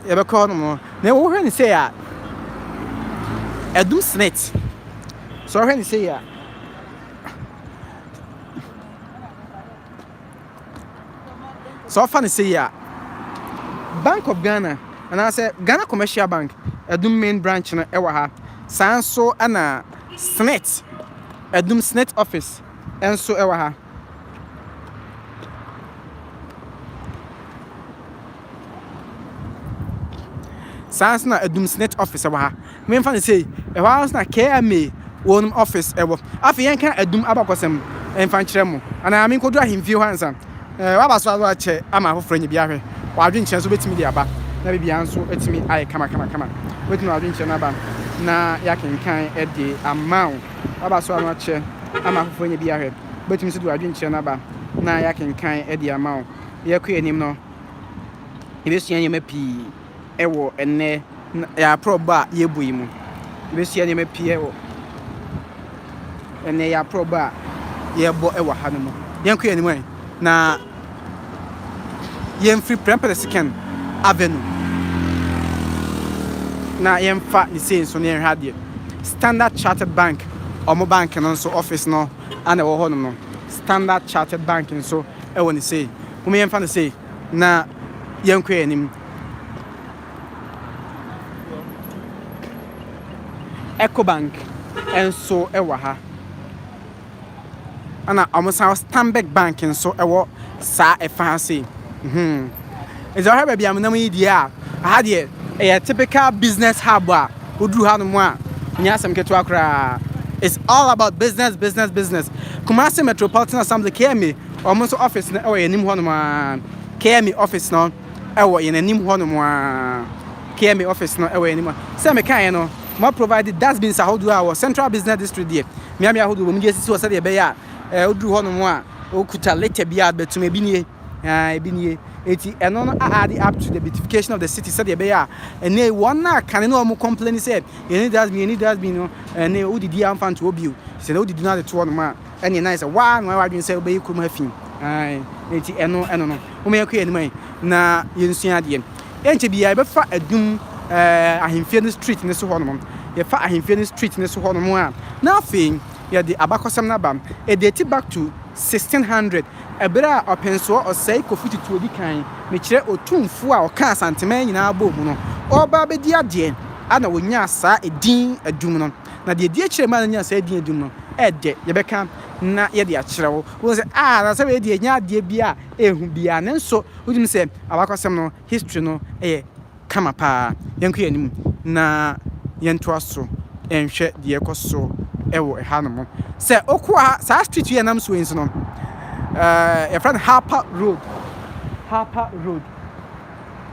yebekọ no na wo hwe ni say a Adum Senate so hwe ni say a so funny say ya Bank of Ghana and I say Ghana Commercial Bank Adum main branch na ewa ha sanso ana Senate Adum Senate office enso ewa ha sanso na Adum Senate office ewa ha me funny say ewa na KMA one office ewa afi yen kan Adum abakosem enfan kire mu ana me kodu ahimfie hansa waba so awa che ama afofro nyi bia hwe wadwe nchen so betimi dia ba na bibia nso etimi aye kama wetinu wadwe nchen na ba na yakenkan e de amount waba so awa che ama afofro nyi bia hwe betimi so wadwe nchen na ba na yakenkan e de amount ye ku enim no ibesua nyema pi ewo enne ya proba ye boyi mu ibesua nyema pi ewo enne ya proba ye bo ewo hanu mu yen ku enim na yem free prempere second avenue na yem fa ni say so ne hade Standard Chartered Bank omo bank no so office no ana wo ho no Standard Chartered Bank so e woni say mo yem fa no say na yenkwa anim Eco Bank enso e wa ha ana omo sa Stanbic Bank enso e wo sa e fa say is all have am na yi dia ha de a typical business hub a oduru ha no mo a nya asem keto akra. It's all about business. Kumasi Metropolitan Assembly KME almost office na enim ho no ma KME office no ewo yenanim ho no ma KME office no ewo yenim. Say me kan no mo provide dustbins ahodo our Central Business District there. Me ahodo mo ngi sisi wo say de be ya oduru ho no mo a okuta letter bia betum ebi nie eti eno no add up to the beautification of the city said be ya ene one na kan no mo complain say you need dustbin no ene udidi amfa nto obiu say na udidi na de to no ma ene nice wa no wadwen say be yikum afin eti eno no o me yakwa enimai na yensua de enche bia be fa adum ahemfie no street ne so ho no ye fa ahemfie no street ne so ho no a na afin ye de abakosam na bam e date back to 1600 ebra openso osai kofuti tuodi kan me kire otumfu a oka asantema nyina bo mu no oba be di ade ana wonya asa edin adum no na de die kire ma nya asa edin adum no ede ye beka na ye de a kire wo say na say we de nya ade bia ehu bia ne nso wudum say abakosem no history no kama pa yenku yanim na yento aso enhwe de ekoso ewo ha no mo say okwa sa street we nam so enso no a friend Harper Road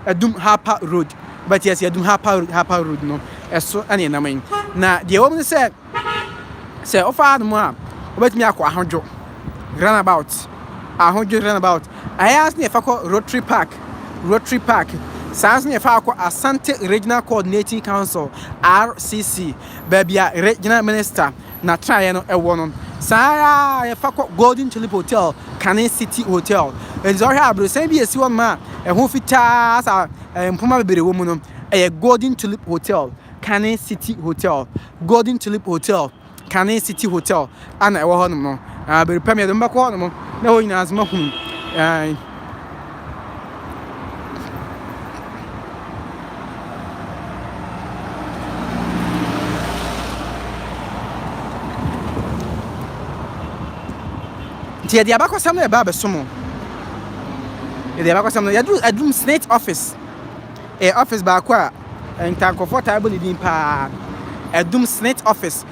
Adum Harper Road but yes Adum Harper Road no eso ane na man na de wo say ofa no a obetimi akwa ahodwo runabout I asked me if I call Rotary Park sans ne fa akwa Asante Regional Coordinating Council RCC baby a regional minister na try no ewo no Sarah, a Golden Tulip Hotel, Canning City Hotel. And so, I will send you a one man, a who fit as a Puma woman, a Golden Tulip Hotel, Canning City Hotel, Golden Tulip Hotel, Canning City Hotel, and I will no. I will prepare them back on no in as Mahum. Tia dia bako sam na ba besomo dia bako sam na Adum State office office ba kwa entan comfortable din pa Adum State office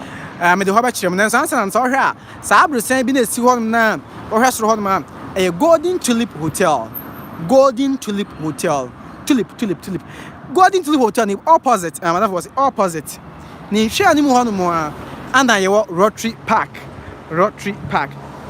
me de ho ba kirem na sansan na so hwe a sa abrusan bi na si ho na o hwe soro ho ma Golden Tulip Hotel Golden Tulip Hotel ni opposite that was opposite ni hwe ani mu ho no mo anda ye Rotary Park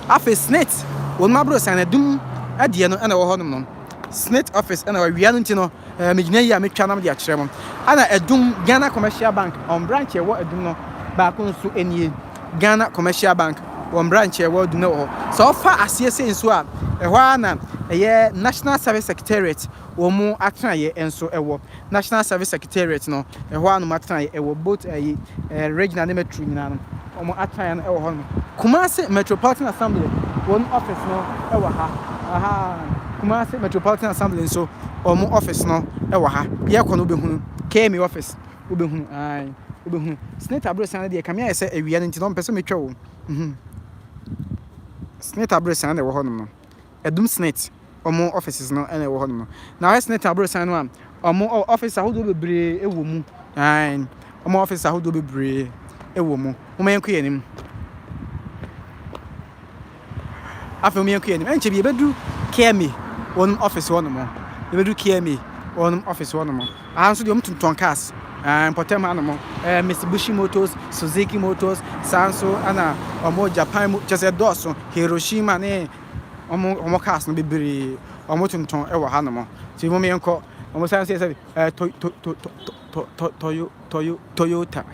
Afe Snate won mabro san Adum ade no na wo ho no Snate office na wia no ntino me gina yi a metwa nam de a kire mo ana Adum Ghana Commercial Bank on branch e wo Adum no ba ko nso enie Ghana Commercial Bank on branch e wo Adum no so fa asiese nso a ho ana ye National Service Secretariat wo mu atena ye enso e wo National Service Secretariat no ho anu matena ye e wo both regional and metro nyina no omo ataya no e wo ho no Kumasi Metropolitan Assembly one office no e wo ha Kumasi Metropolitan Assembly so omo office no e wo ha ye ko no behunu KME office obehunu obehunu Senate abrosan de kamia ye se awia no ntino mpese metwa wo Senate abrosan de wo ho no Adum Senate omo offices no e wo ho no na Senate abrosan no omo office ahodo bebre e wo mu omo office ahodo bebre e wo mu mo yanku yanim afemi yanku yanim enche bi bedu KME one office one mo bedu KME one office one mo anso de omtunton cars importem anamo Mitsubishi Motors Suzuki Motors Sanso ana omo Japan chese doso Hiroshima ne omo cars no bebre omo tunton e wo ha no mo ti mo yanko omo sanso say Toyota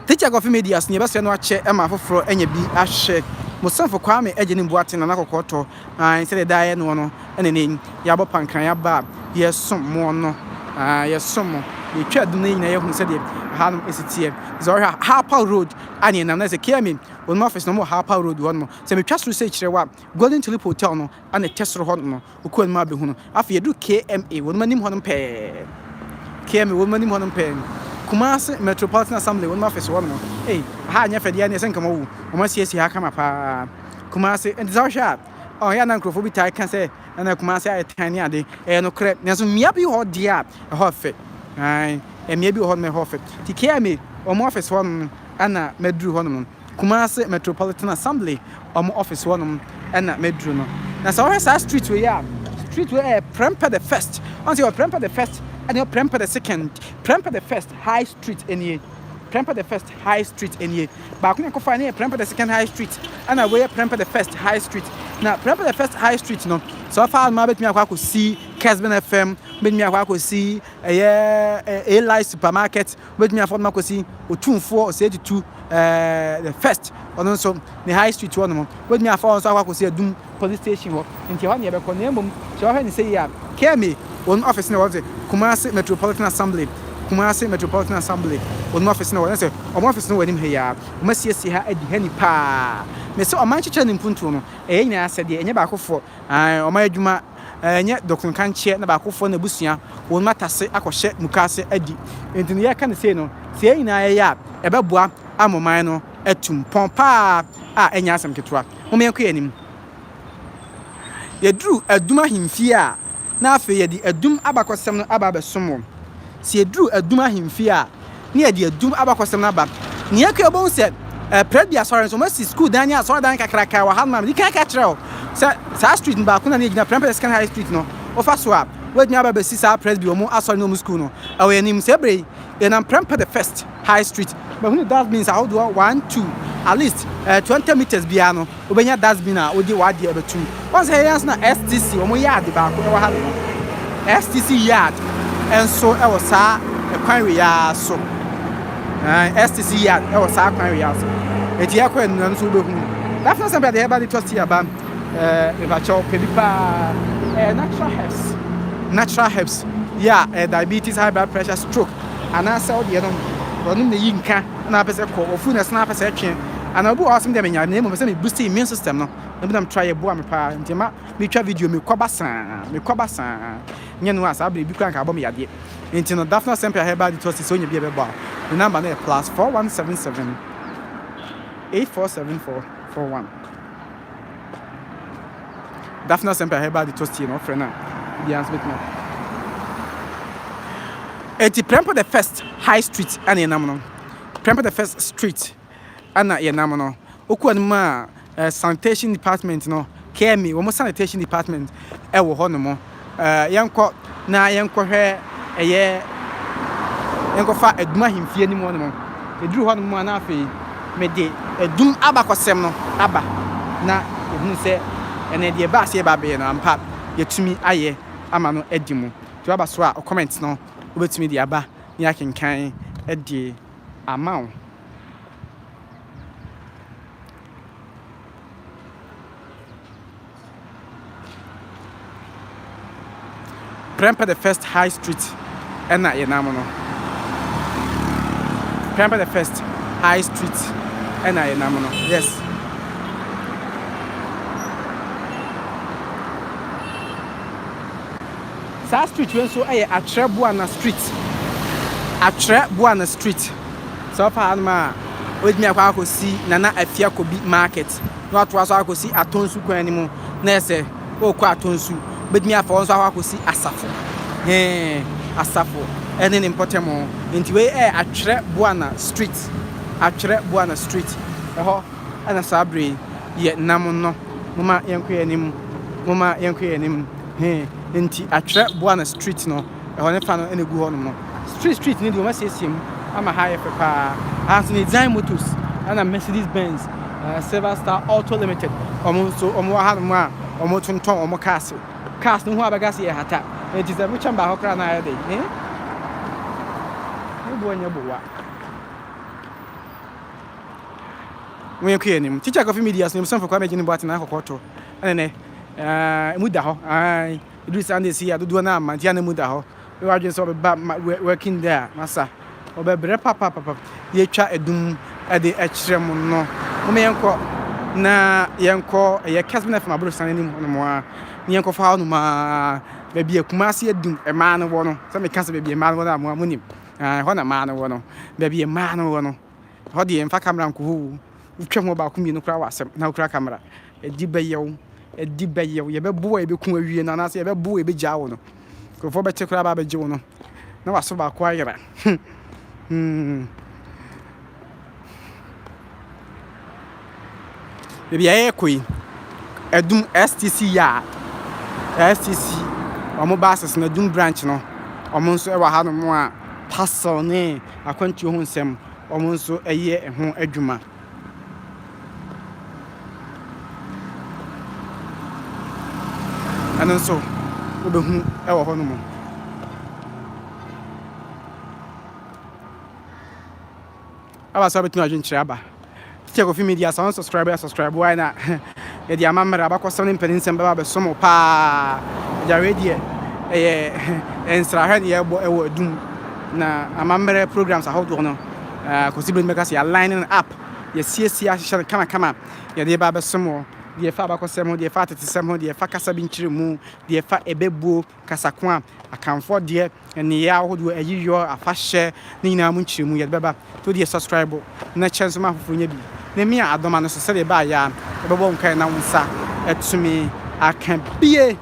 Teacher of media ni bese no ache e ma foforo enya bi ahwe Musanfo Kwame ejeni Mbuate na nakokoto instead da no ene ne ya bo pankan ya ba ye som mo no ye som ye twa dum na ye hu se de ha no esitie so Harper Road ani na se kia me one office no mo Harper Road one mo se me twa so se kire wa Golden Tulip Hotel no ana tesoro ho no oku an ma be hu no afa ye du KMA one manim ho no pe KMA one manim ho no pe Kumasi Metropolitan Assembly one office one no ha nya fede ya ne se nkama wu o ma siesi ha kama pa Kumasi and so sharp oh ya na nkrofo bi tai kan se na Kumasi ay tani ade no kre ne so mia bi ho dia ho fe ai mia bi ho me ho fe ti KMA o office one ana medru ho no Kumasi Metropolitan Assembly o office one ana medru no na so sa street we ya street we Premper the first on say Premper the first and you Premper the second Premper the first high street any Premper the first high street any ba ko ko find Premper the second high street and we Premper the first high street now Premper the first high street no so far ma bet me akwa ko see Kesben FM bet me akwa ko see a light supermarket bet me afọ ma ko see otumfo o say to the first on so the high street one no bet me afọ so akwa ko see Adum police station wo nti ho ne be ko na mbom so ho ne say ya KMA one office na was Kumasi Metropolitan Assembly Kumasi Metropolitan Assembly one office na say o office no wanim he ya o masiesi ha adi hani pa me say o man chiche ni mpuntu no nyina asede enye ba akofo o ma adwuma enye dokun kanche na ba akofo na busua won matase akohye mukase adi enti ye ka ne say no say nyina ya ebeboa amoman no atum pompa enya asem ketwa mo me enko yanim ye dru aduma himfie na afa ye di adum abakosem no aba besom si ye dru aduma himfie na ye di adum abakosem na ba ne ye ka bon se predia sorry so ma si school dan ya sorry dan kakraka wa hanma di kan ka kire sa street ba kuna na gina Premper second high street no ofa so a wadi aba be si sa presby o mo asori no school no awe anim se bre ye na Premper the first high street but when that means how do 1 2 at least 20 meters bia no obenya dustbin a odi wadi ebe tu once here na STC o mo yard ba ko wa ha no STC yard enso e wo sa kwan we ya so STC yard e wo sa kwan we ya so eti ya kwa nnu nso be hu that's not something that everybody trust here ba if I chop pedipa natural herbs yeah diabetes high blood pressure stroke and answer the no onu ne yinka na pese ko ofu na snap pese twen and obu awesome dem nya na mo pese me boost immune system no na bi na try ebo am pa ntima me twa video me kwabasa nya no asa abre bi kran ka abo me yade nti no Daphne Sempre Herbal Detox so nya bi e be ba the number na +4177 847441 Daphne Sempre Herbal Detox no friend na bi answer me eti Premper the first high street ana enam no Premper the first street ana enam no oku anuma sanitation department no KMA wo sanitation department e wo ho no mo yenko na yenko hwe eye yenko fa aduma himfie ni mo no mo eduru ho no mo na afi me de adum abakosem no aba na ehun se ene de ba se ba be no ampa yetumi aye ama no edimu to aba so a comment no obetumi di aba ni akenkan edi amount Premper the first high street ena ye namo no Premper the first high street ena ye namo no yes sa street when so aye Atrebuana street so far ma odmi akwa akosi nana afia kobi market no atwa so akosi atonsu kwan ni mu na ese okọ atonsu bedmi afa so akosi asafo asafo ene ni mpotemo nti we Atrebuana street eho ana sabre ye nam no mama yenko yanim nti Atrebuana street no eho ne fa no ene gu ho no street ni di o ma sesiem ama high pepa as ni design motors ana Mercedes Benz Silver Star Auto Limited omo ha no a omo tonton omo cars no ho abagase ye hata nti se mucha mba hokra na ya dey bo anya bo wa we kwenim teacher coffee media so some for kwa megini boat na akokoto ene muda ho ai Idris Sunday si adudu na amantia na muda ho we are just sort of working there masa obebre papa ye twa edum e de ekyerem no mo yenko na yenko ye kasbena from abro san anim no mo a yenko fa no ma ba bi Kumasi Adum e ma no wo no so me kasa ba bi ma no na mo amunim ho na ma no wo no ba bi ma no wo no ho de mfa camera nko hu utwa mo ba ko mi no kra wasem na kra camera e di bayew ye be bo e be ku awie na na se ye be bo e be gya wo no ko fo be che kra ba be gye wo no na waso ba ko ayera Baby aye koi Adum STC ya STC omo bases na Adum branch no omo nso e wa ha no mo a parcel ne akwantu ho nsem omo nso eye ho adwuma ano nso obehu e wo ho no mo aba so betu adwen kire aba check of media so subscribe why na e dia mamra abakọ 7 mpeninsem baba be somo pa ja ready ensra ha ne ebo ewo Adum na amamre programs ahodo no consider make us aligning up ye siesie ahye kama ye de baba somo de fa abakọ 7 de fa 37 de fa kasa bi nkire mu de fa ebebuo kasako a akanfo de ne ya ahodo ayiyo afahye ne nyina mu nkire mu ye baba to de subscribe na chance ma fofo nya bi na mi adoma no se de ba ya bebo nkan na wonsa etumi Akan bie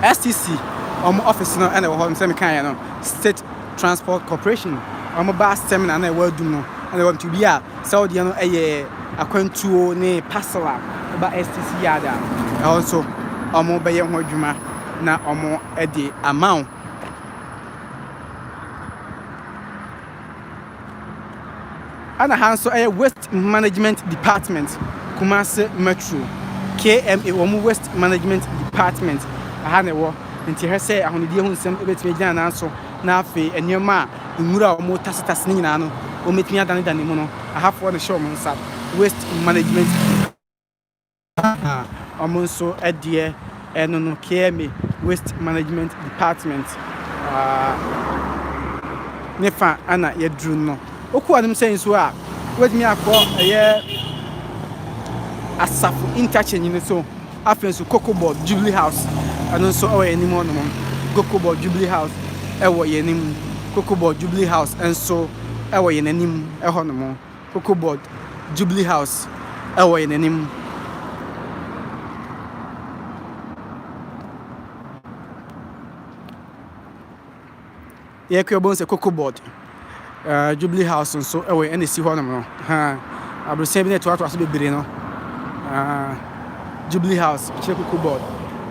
STC office no and we say me kan no State Transport Corporation bus terminal na we Adum no and want to be a Saudi no akwantuo ne parcela ba STC yada also be ye ho adwuma na e de amount ana hanso Waste Management Department Kumasi Metro KMA Waste Management Department aha ne wo nti he say ahonidi hu nsem ebetime gina na so na afi enema nwura tasitase ne nyina no ometimi adane mu no ahafo ne show mo nsa Waste Management so edie no KMA Waste Management Department nefa ana yedru no oku anum say so a wedmi akọ asafo interchange ne so afen so Cocoa Board Jubilee House ano so ewo yenim no mo Cocoa Board Jubilee House ewo yenim Cocoa Board Jubilee House enso ewo yenim eho no mo Cocoa Board Jubilee House ewo yenim ye kwebon se Cocoa Board Jubilee House nso ewo NC ho no mo ha abrosen bi ne to aso bebere no Jubilee House Cocoa Board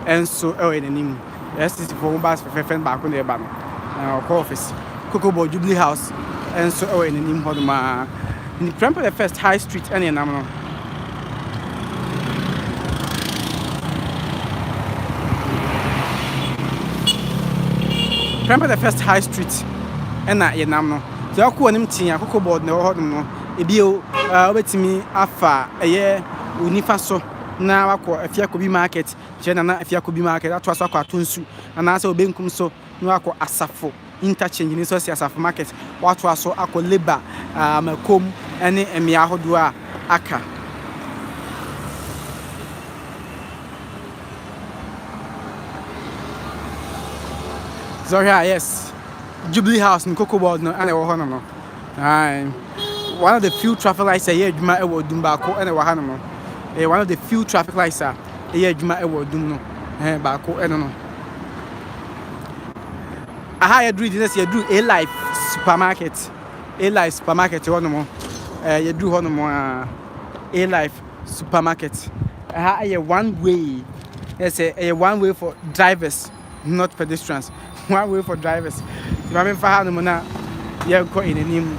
enso ewo yenim STC for bus fefen ba ko na eba no office Cocoa Board Jubilee House enso ewo yenim ho no ma ni Prempeh the First High Street ene nam no Prempeh the First High Street ena ye nam no so akọ nim tia Cocoa Board na ho no ebio obetimi afa eye unifa so na wakọ Afiakobi market je na Afiakobi market ato aso akọ atonsu na asa obenkum so na wakọ asafo interchange ni so si asafo market wato aso akọ labor makom ene emia hodo a aka Zoria yes Jubilee House in Cocoa Board no ane wo ho no one of the few traffic lights here adwuma e wo Adum ba ko ene wo ha no one of the few traffic lights here adwuma e wo Adum no ba ko ene no aha ya dru dinesi ya dru A-Life supermarket ho no mo ya dru ho no mo A-Life supermarket aha ya one way yes a one way for drivers not pedestrians one way for drivers if I fa ha no mo na ya ko inanim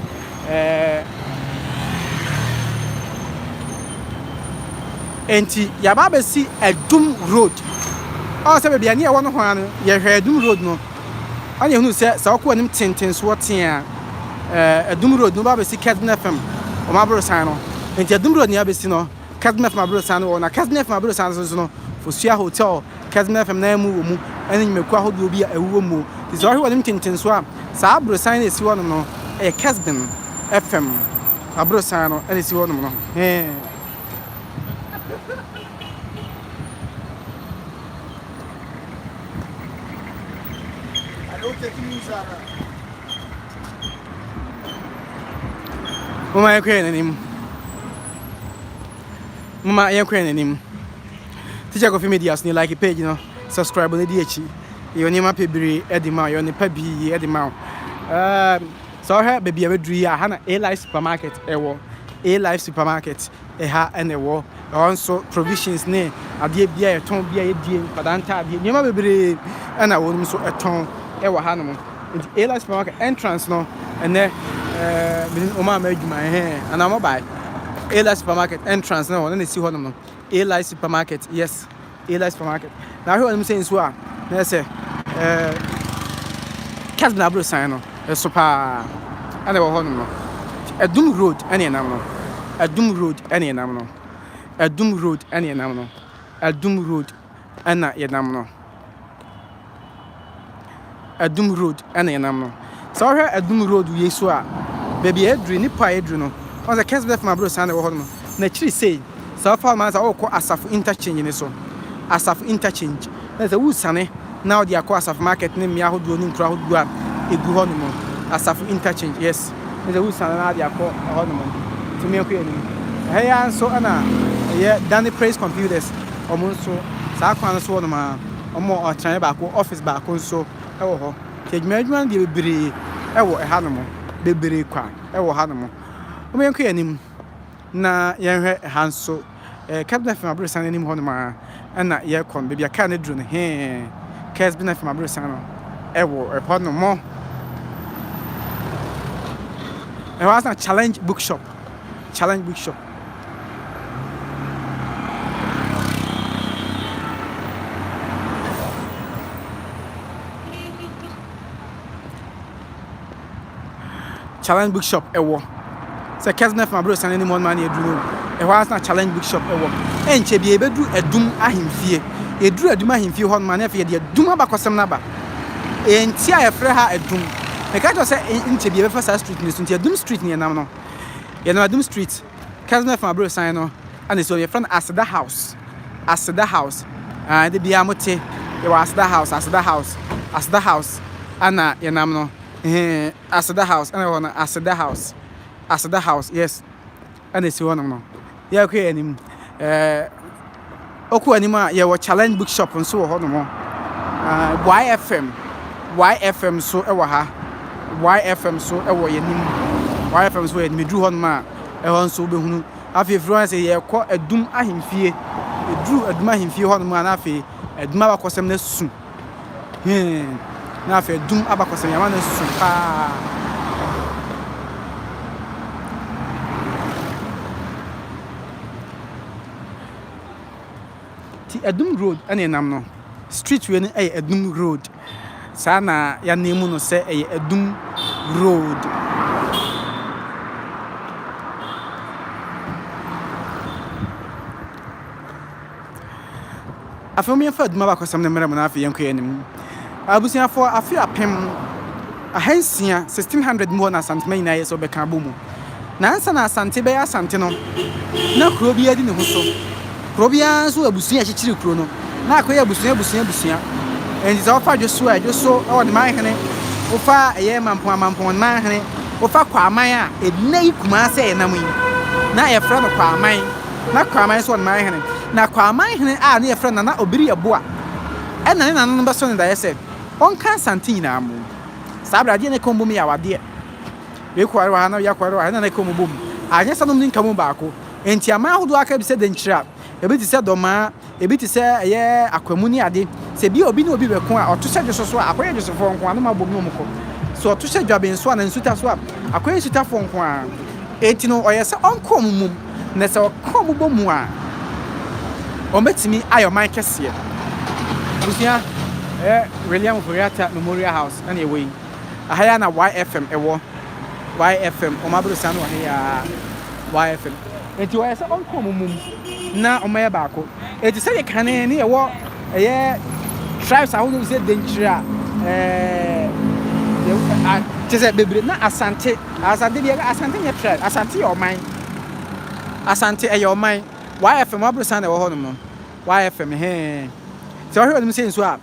enti ya ba be si Adum road se be bia ne e wo no ho ano ye hwe Adum road no anya hunu se ko anim tenten so woten Adum road no ba be si Kaduna FM o ma bro san no enti Adum road ne ya be si no Kaduna FM bro san no na Kaduna FM bro san so no Fosua hotel Kaduna FM na mu wo mu ɛne nnwumakuo ahodoɔ bi a ɛwɔ mu nti sɛ ɔhwɛ wɔ ne tenten so a saa aborosan no esi hɔ no ɛyɛ Kesbin FM aborosan no ɛna esi hɔ no Mama yɛkɔɛ n'anim. Mama yɛkɔɛ n'anim. Teacher Coffee Media so like page no subscribe on the DH. You name pebiri edi ma you nipa bi edi ma. So her baby abedru ya ha na A-Life supermarket ewo. A-Life supermarket ha ene wo. Also provisions ne ade bia yeton bia yedie padanta ade. Nima bebiri na wonum so eton ewo ha no. A-Life supermarket entrance no ene bin o ma adwuma and am buy A-Life supermarket entrance no na see ho no. A-Life supermarket, yes, A-Life supermarket. Now here I'm saying so na say Kesbin abro sign no super and e wo ho no. Adum road ene enam no. Adum road ene enam no. Adum road ene enam no. Adum road ana enam no. Adum road ene enam no. So here Adum road we so a baby edru ni pa edru no. On the Kesbin from abro sign e wo ho no. Na chiri say so far man say okọ Asafo interchange ni so Asafo interchange na say wu sane now dey akọ Asafo market ni me ahodo ni nkura ahodo a egu ho no mo Asafo interchange yes na say wu sane na dey akọ ho no mo to me akọ ni ya so ana ye Danny Praise Computers omo so sa akwa no so no ma omo o tran ba akọ office ba akọ so e wo ho ke dwuma dey bebere e wo ha no mo bebere kwa e wo ha no mo omo akọ ni na yenhwe hanso Kesbin FM abrosan anim ho no ma na ye kon bebia ka na dru no Kesbin FM abrosan no ewo ho no mo was na challenge bookshop challenge bookshop ewo so Kesbin FM abrosan anim ho no ma na edru no was na challenge bookshop ewo enche bia ebedu edum ahemfie eduru edum ahemfie ho no ma na fe de edum abakosem na ba enti a yefre ha edum e ka to say enche bia be fa street ni so enti edum street ni enam no ye na edum street Kesbin FM abrosan no ana so ye friend Asda house de bia mote ye was Asda house ana ye nam no Asda house ana wona Asda house yes ana si wona no ya kwe anim oku anim a ye wo challenge bookshop nso wo ho no mo YFM so e wo ha YFM so e wo yanim YFM so yanim dru ho no ma e ho nso be hunu afi influence ye ko edum ahemfie edru edum ahemfie ho no ma na afi edum abakosem na su na afi edum abakosem ya ma na su pa Adum road ane nam no street we ni Adum road sa na ya nemu no se Adum road afomi fa Adum abakosam na mmerem na afi yenko yanim abusia fo afi apem ahansia 1600 mo na santima ina yeso be kan bomu na ansa na asante be asante no na kuro bi adi ne ho so Probia so abusia chichiri kuro no na akoya abusia enti za ofa dwoso o de man hene ofa eye mampon man hene ofa kwa aman a enai Kumasi enam yi na ye fra no kwa aman na kwa aman so man hene na kwa aman hene a na ye fra na obiri yebo a ena ne nanon be so ne da ye se onka santin na amu sabra de ne kombo mi ya wade we kware wa na ya kware wa na ne kombo bom anya sanom ni nkamu baako enti aman hodo aka bi se de nkyira ebi ti se doma ebi ti se ye akwamu ni ade se bi obi na obi be ko a oto se dwoso so akoye dwoso fo nko anu ma bom no mko so oto se dwabe nso na nsuta so a akoye nsuta fo nko a enti no oye se onko mum na se okko mu bom a o metimi ayo man kese busia William Furiata Memorial House na ewe ahaya na YFM ewo YFM o mabro sanu ahaya YFM enti oye se onko mum na o maye baako enti se ye kane ni ewo tribes I wouldn't say danger. Just a baby, not Asante. Asante, your tribe. Asante, your mind. Asante, your mind. Why FM Abrusan or Honor? Why FM? Hey. So I heard them saying, so,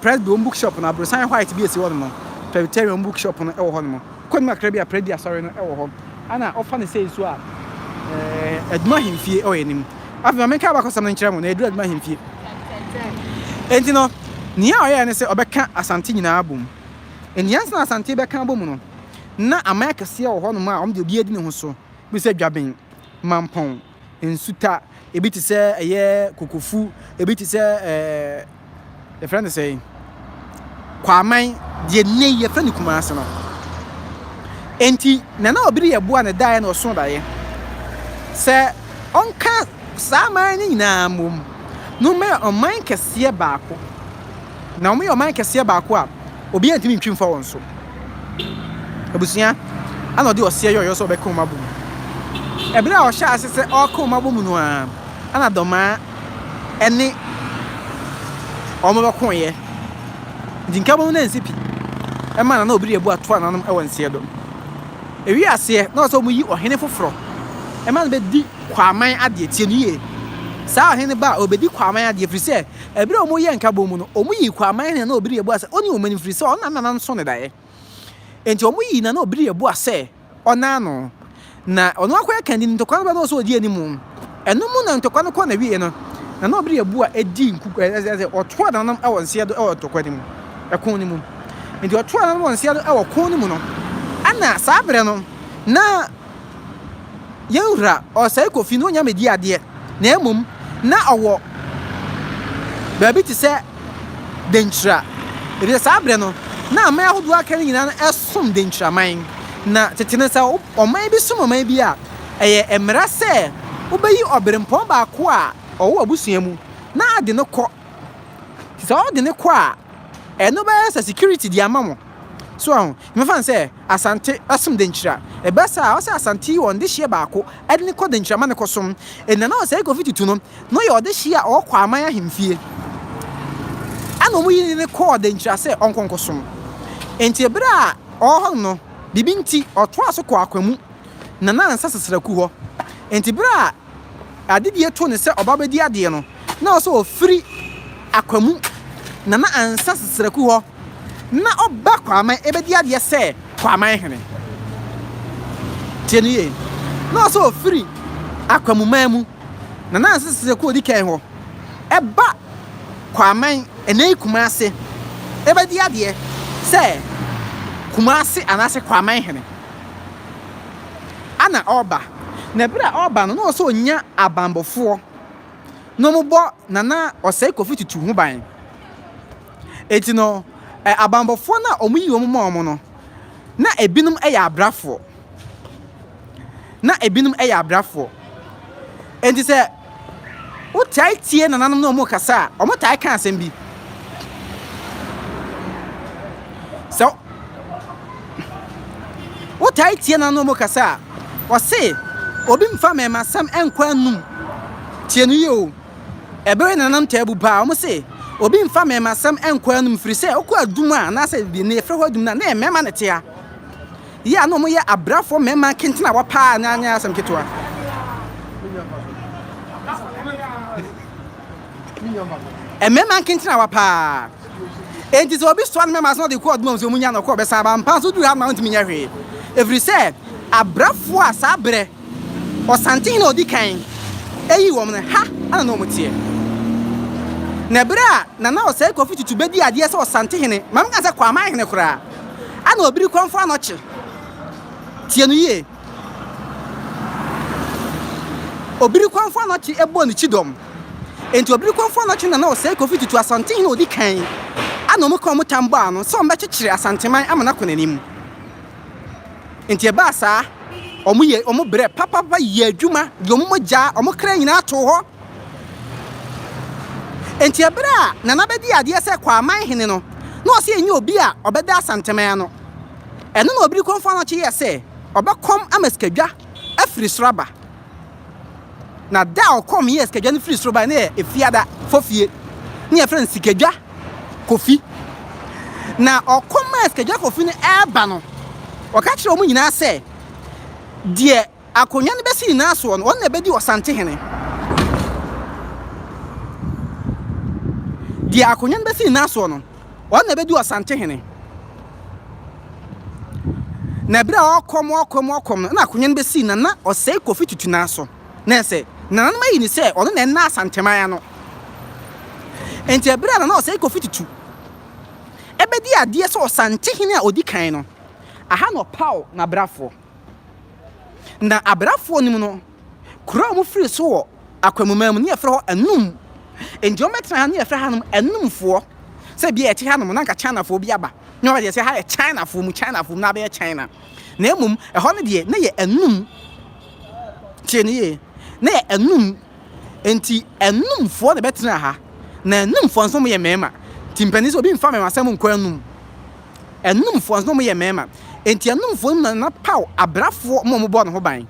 press boom bookshop on Abrusan White be a Siwano. Presbyterian bookshop on El Honor. Couldn't my crabby a predia, sorry, no El Hon. And I often say, so, admire him fear or him. I've make out something, Chairman, they do admire him fear. And you know, near I say, Obeka Asante in album. And yes, na Asante Beka Bomuno. Na America see or Honoma the beard in so. We said jabbing, Mampon, in Suta, a bit to say a year, Kukufu, a bit to say the friend say, Kwamai, dear nay, your friend Kumasano. Enti, Nana Obri a boy and a dying or so die. Sir, on cast Samani na mum. No matter on mine can see a back. Now, me or mine can see a back up. Obi and Timmy for one so. Abusia, I know do a see you also be come up. A bit of shots is all come up woman. And I don't mind any almost coin. Dinkabo Nancy. A man no be about 12 and I won't see them. If we are say, not so you or Henny for fro. A man be deep, Kwamai at the 10 years. Sa hene ba obedi kwama ya de frise e bere omo ye nka bomu no omo yi kwama hene na obiri ebu ase oni omo ni frise ona na nso ne dae enti omo yi na obiri ebu ase ona no na ono akwa kan ni ntokwa ba no so odi animu eno mu na ntokwa no ko na wie no na obiri ebu a edi nkuku oto da nam e wonse do e otokwa ni mu e kon ni mu enti oto da nam wonse do e wo kon ni mu no ana sa bere no na yewra o sai kofi no nya medi ade na emum na owo baby ti se dentra ebe sa abre no na ama ahodo aka nyina na esom dentra man na tetene sa oman bi som oman bi a eye emra se obeyi obrempon ba ko a owo abusua mu na ade ne kɔ so ade ne kɔ a eno ba sa security di amamo so me fan say Asante asom dentra e besa o say Asante won de hie ba ko ade ne kɔ dentra ma ne kɔsom ena na o say go fit tu no no ye o de hie a o kɔ aman ahemfie ana mu yi ne kɔ dentra say onkonkosom enti e bra o ho no bibi nti o to aso kɔ akwamu na na ansa sesraku hɔ enti bra ade de to ne say oba ba di ade no na o so ofiri akwamu na na ansa sesraku hɔ na oba kwama ebedi ade se kwama hene tieniye na so free akwamumamu na na sese ko di kan ho eba kwama enai Kumasi ebedi ade se Kumasi anase kwama hene ana oba na bra oba no so nya abambofo no mo na na osai kofi tutu ho ban eti no abambofo na omuyi omo no na ebinum eya abrafo enti se wo tai tie na nanom na omo kasa omo tai kan asem bi so wo tai tie na nanom kasa o se obi mfa mema sam enkwa num tie no ye o ebere nanam tabu ba omo se obi mfa mema sam enkwa num firi se okwa adum a na se bi ne frɛ hɔ adum na na mema ne tia ya no mo ye abrafo mema kentina wa pa na anya asam ketwa mema kentina wa pa enti so obi so an mema so de ko adum so munya na ko be sa ba mpa so du ha na ntimi nya hwe every say abrafo a sa bre o santin na odi kan eyi wo mo ha ana no mo tie na bra na na o sai ko fitu bedi ade se o santin hene mam ka se kwa man hene kura ana obiri konfo anoche tie no ye obiri konfo anoche ebo ni chidom enti obiri konfo anoche na o sai ko fitu asantin na odi kan ana mo ko mo tamba no so mbe kyekyere asanteman amana konanim enti e ba sa omo bre papa ye adwuma de omo mogya omo kra nyina to ho enti e bra na na bedi ade se kwa man hene no na o se enye obi a obeda asanteman no eno na obiri konfo anoche ye se obekom amaskadwa afiri sraba na da okom ye skadwa no firi sraba na efiada fofie ne e friend sikadwa Kofi na okoma eskedwa Kofi ne eba no oka kire omu nyina se de akonya ne besi na so no on na bedi osante hene de akonya ne besi na so no on na bedi osante hene na bra okom na akonya ne besi na osei Kofi tutu na so na se na na mayi ni se on na na asantema ya no enti bra na osei Kofi tutu ebedi ade so osante hene a odi kan no aha no paw na brafo na abrafo nim no kura mu free so wo akwamumam ne yefre ho anum enti o metra ne yefre hanum anumfo se bia eche hanum na nka China fo bi aba ne o de se ha ye China fo na be China na emum e ho ne de na ye anum tieni ye na ye anum enti anumfo ne betra ha na anumfo nso mo ye mema timpani so bi mfa me masem nko anumfo nso mo ye mema enti anumfo na paw abrafo mo bo no ho ban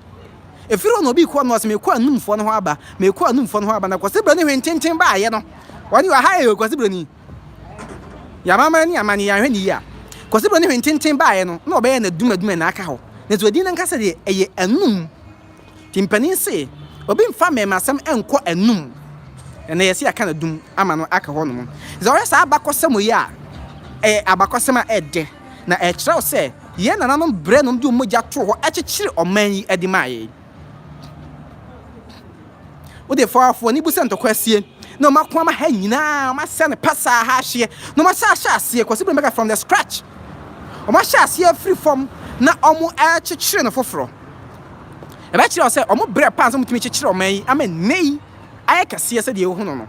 efiro no bi ko no asem ko anumfo no ho aba me ko anumfo no ho aba na kwase bro ne hwentintin ba aye no wani wa ha e kwase bro ni ya mama ni amani ya hwani ya kwase bro ne hwentintin ba aye no na obe na dum na aka ho na to adi na nkasa de eye anum timpani se obi mfa me masem enko anum na yesi aka na dum ama no aka ho no mo ze ore sa abakosem ya abakosem a ede na ekra se ye nananom bre nom du mogya to ho akyekyere oman yi adimaye wo de fo ni bu sento kwasie no makwa ma ha nyina ma se ne pasa ha hye no ma sha asie kwase bre make from the scratch o ma sha asie free from na omo akyekyere no foforo e ba kire o se omo bre pa so mutumi kyekyere oman yi ama nei aye kase se de ho no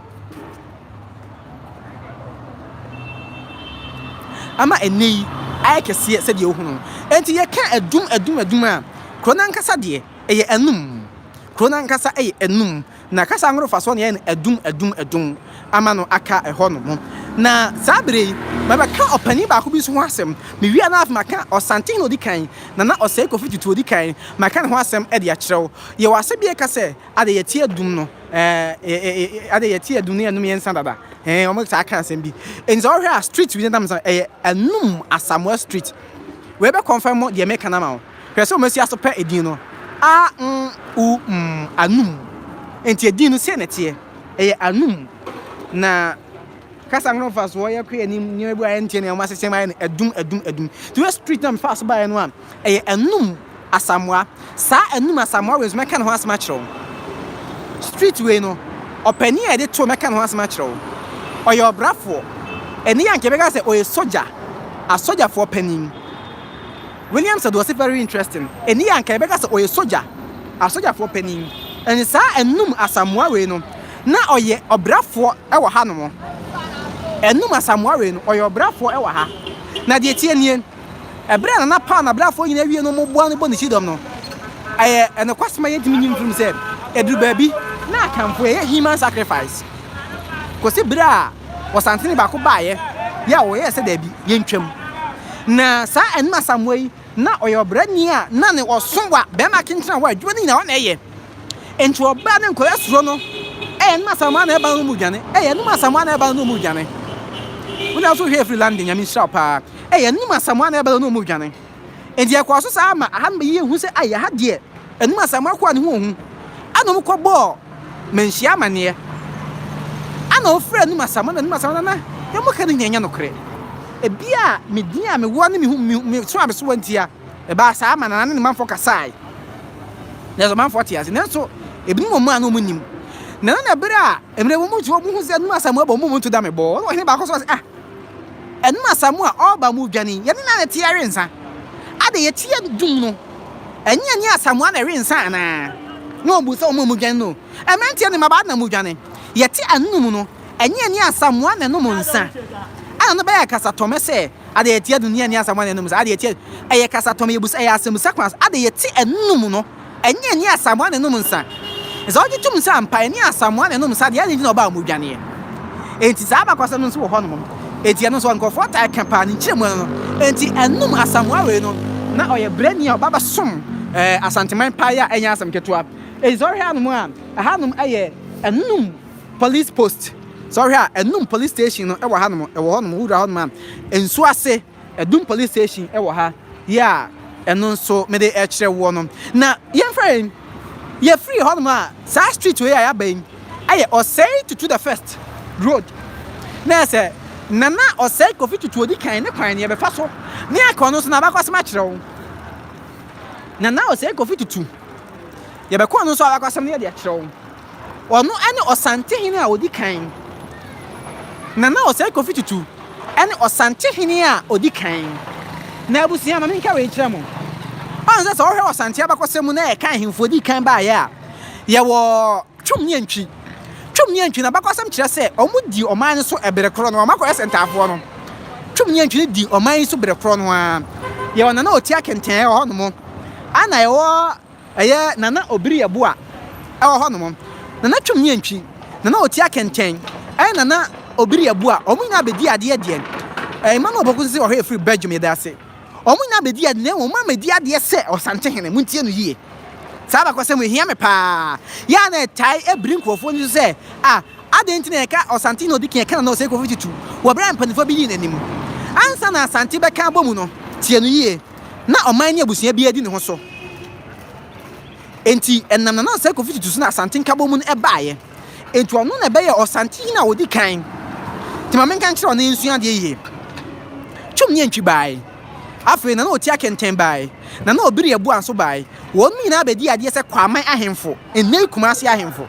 ama enei ayekese se de ohunu enti ye ka adum a krona nkasa de eye anum krona nkasa eye anum na kasa ngoro faso ne adum ama no aka eho no mo na sabre maba ka opani ba ko bi so ho asem me wi ana afma ka osante no di kan na osei Kofi tutu odi kan maka ne ho asem e de a kirew ye wase bi e ka se ade ye tie adum no ade ye tie adum ne anum ye nsa dada o mo ta kan asem bi enzo hwe street wi ndam sa anum Asamoah street we be confirm de make na ma hwe o mesi aso pa edin no anum enti edin no se na tie anum na kasa ngro fast wo ya kwe anim nyewe bu aye ntie na ma sese ma adum to street nam fast ba no am anum Asamoah sa anum Asamoah we make na ho asma kiro street we no opani e de to make na ho asma kiro oyo brafo eni yanke be ga se oye soldier a soldier for opani William said was very interesting eni yanke be ga se oye soldier a soldier for opani eni sa anum Asamoah we no na oye obrafo e wo ha no mo enum Asamoah we no oyo brafo e wa ha na de tie nie ebra na pa na brafo nyina wie no mo boa no boni chidom no ene kwasema yedimi nyim frum se edru baabi na akamfo ye human sacrifice kosi bra wasantene ba ko baaye ya wo ye se da bi yentwam na sa enum Asamoah yi na oyo bra ni a na ne osonwa be ma kintina wa adwuma ni na wo na ye enti oba ne nkoya suro no enum Asamoah na eba no mu dwane enum Asamoah na eba no mu dwane we also here free landing yami shop enum Asamoah na eba no mu dwane enti akwa so sa ama aha me ye hu se aye ha de enum Asamoah kwa ne hu anom kɔ bɔ menhia amane ana ofra enum Asamoah na ye mo ka ne nyanya no kre ebia medin a me wo ne me so abeso wantia e ba sa ama na ne manfo kasai na zo manfo tia se nenso ebi mo mu anu mo nim na bere emre mo mu jo mo hu se enum Asamoah ba mo mu to da me bo wo ne ba ko so enum Asamoah oba mu dwane ye ne na tia rensa ade ye tia dum no enya ni Asamoah na rensa na no bu so mo mu dwane no ementia ne maba na mu dwane ye ti anum no enya ni Asamoah na no mu nsa ana no ba ya kasa tome se ade ye tia dunia ni Asamoah na no mu sa ade ye tia eye kasa tome ye bu se ya asem sakwas ade ye ti anum no enya ni Asamoah na no mu nsa zo ji tum sa ampa ni Asamoah na no mu sa de ya ni no ba mu dwane enti sa ba kwasa no so wo ho no enti no so nkofo ta kampa ni kiremu no enti enum Asamoah we no na oye brani a baba som asanteman pa ya enya asam ketua ezori hanum a hanum aye enum police post sorry enum police station no e wo ha no e wo ho no wura ho no man ensu ase edum police station e wo ha ya eno nso me de e kire wo no na ye friend ye free ho no ma sa street we ya ban aye Osei to the first road na say nana Osei Kofi to odi kan ne kwan ne be fa so ne akọ no so na ba kwasem kire wo nana Osei Kofi to ye be kọ no so ba kwasem ne de kire wo ono ane Osante hene a odi kan nana Osei Kofi tutu ane Osante hene a odi kan na abusia ma menka we kire mo onse so hwe Osante abakosem na e kan hemfo odi kan ba ya ye wo twumnyantwi na bakosem kire se omudi oman so ebere kro no makoye sentafo no twumnyantwi di oman so bere kro no a ye wo nana oti akenten ho no mo ana ye wo eye nana obiri yebo a e ho no mo nana twumnyantwi nana oti akenten nana obiri yebo a omu nya bedi ade de ma no boku se o hwe free Belgium da se omu nya bedi ade ne omu amedi ade se Osante hene muntie no yie saba kwase mu hia me pa ya na tai ebiri nkofo ni se adenti na ka Osante no dikin ka na Osei Kofi tutu wo bra mpanifo bi ni nanim ansa na Asante be ka bomu no tie no yie na oman ni abusia bi adi ne ho so enti enam na Osei Kofi tutu na Asante ka bomu no e baaye enti ono na be ye Osante na odi kan ti ma menka nkire ono nsu ade yie twum ni antwi baaye afi na oti akenten baaye na obiri ebu anso baaye won mi na bedi ade se kwaman ahemfo enei Kumasi ahemfo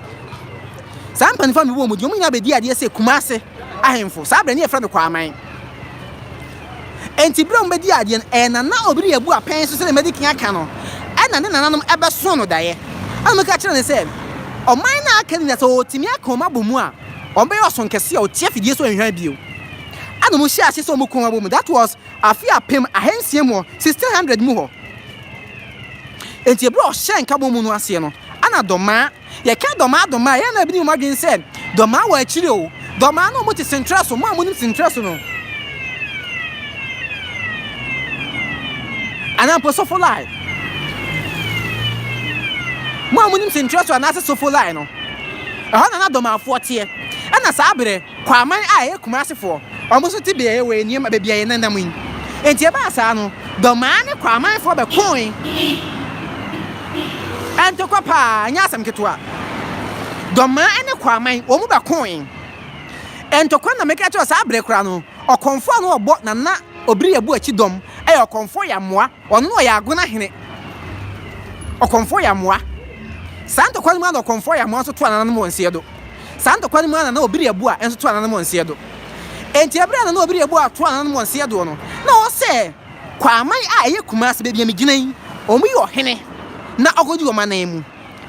sa mpanifo mi wo mu di omu na bedi ade se Kumasi ahemfo sa bre ne efra no kwaman enti bro mbedi ade na obiri ebu apen so se na medikin aka no na ne nananom ebe so no daye anu ka kire ne se oman na aka ni na so otimi aka o mabomu a ombe yo so nkese a otie fidie so enhwa bio anu mo hia ase so mo kon mabomu that was afia pem ahensie mo 1600 mu ho enti bro shen ka bomu no ase no ana doma ye ka doma ye na bi ni mo adwen se doma wa akire o doma no mo ti central so mo amunim central so no ana po so for life mo amunim central so ana so for life no ehona na doma afo tie ana sa abere kwaman a ye Kumasi fo omo so ti be ye we ni ma be bia ye nanam yin enti e ba sa no doma ne kwaman fo be koin ento kwa pa nya asem ketwa doma ene kwaman wo mu ba koin ento kwa na meka cho sa abere kra no okonfo no obo na obiri ebu achi dom e okonfo ya moa ono no ya agona hene okonfo ya moa santo kwa ma no okonfo ya moa so to anana mo nsie do santo kwa ma na obiri ebu a enso to anana mo nsie do enti abere na obiri ebu a to anana mo nsie do no na o se kwaman a ye Kumasi be bia me ginan omu yo hene na ogoji o manemu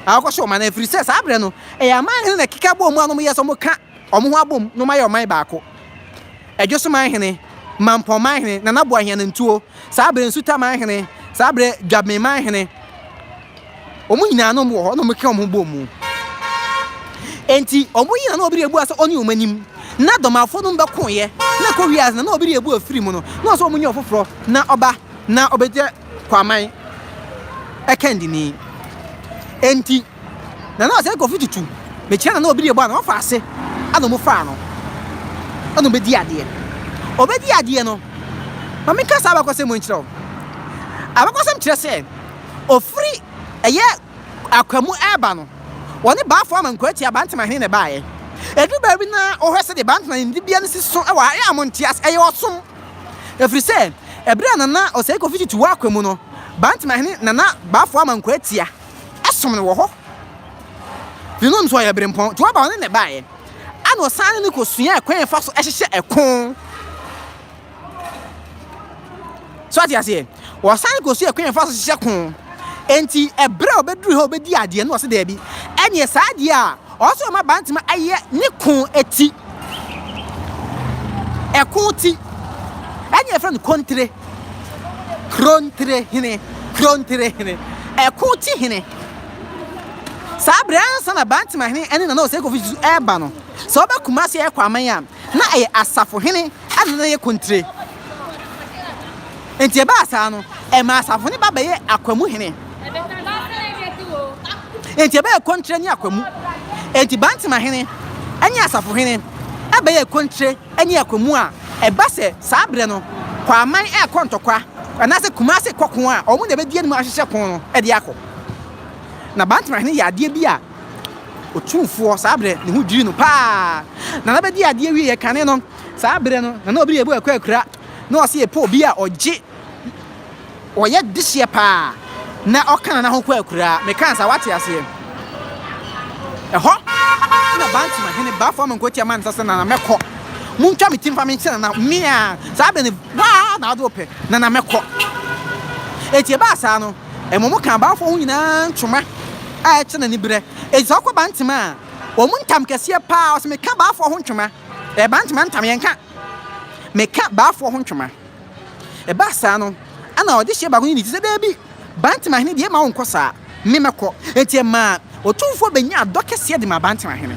akosho o manan free say sabre no e ya man hene na kika bo mu anu ye so mo ka omo ho abom no ma ye o man baako edwoso man hene mampo man hene na nabo ahia na ntuo sabre nsuta man hene sabre dwabme man hene omo nyina no mo ho no mo ka omo bo mu enti omo nyina na obiri ebu asa oni o manim na domafo no be koye na ko wias na obiri ebu afiri mu no na so omo nyi ofoforo na oba na obede kwaman ekendi ni enti na Osei Kofi tutu me kira na obiri ebu na ofa ase ana mo fa no ana obedi ade no ma me ka sa abakose mo nkira o abakose mkira se ofiri eye akwamu eba no woni baafo amankwati abantima hene ne baaye edu ba bi na ohwese de bantima ndi bia ne siso e wa ya montias eye osom efiri se ebre na Osei Kofi tutu wa akwamu no bantima hene na baafo amankwati a esom ne wo ho finom so ya brempon to ba ne baaye ana osane ne kosua ekwan fa so ehye ekon so ati ase osane kosua ekwan fa so ehye ekon enti ebre obeduru ho obedi ade no ose da bi ene sa ade a oso ma bantima aye ne kon eti ekon ti ene friend kontre hene ekon ti hene sabre ansa na bantima hene ene na Osei Kofi eba no so ba Kumasi e kwaman ya na aye asafo hene ade na ye kontre enti e ba asa no e ma asafo ne baba ye akwamu hene enti e ba kontre ni akwamu enti bantima hene anya asafo hene abaye kontre anye akwamu a eba se saa bre no kwa aman kontokwa anase Kumasi kokon a omu de bedie no ahyehye kon no e de akọ na bantama hene ya ade bi a otumfo saa bre ne ho dwiri no pa na bedie ade wi ye kane no saa bre no na obi ebu akura na o se e po bi a oje oye dihye pa na okana na ho akura me kan sa wate ase eho na bantama hene ba fo man kotia man sasa na mekọ muntwa mitimfa me nkyena na mia saa bre ne wa na ado pe na mekọ etie ba sa no emomo kan ba fo ho nyina ntwoma a kyena ni bre eza kwa bantama a o muntam kese pa o se me ka ba fo ho ntwoma e bantama ntam yenka me ka ba fo ho ntwoma e ba sa no ana o de hye ba go ni ti se da bi bantama hene de ma won kosa me mekọ etie ma otumfo benya adokese de ma bantama hene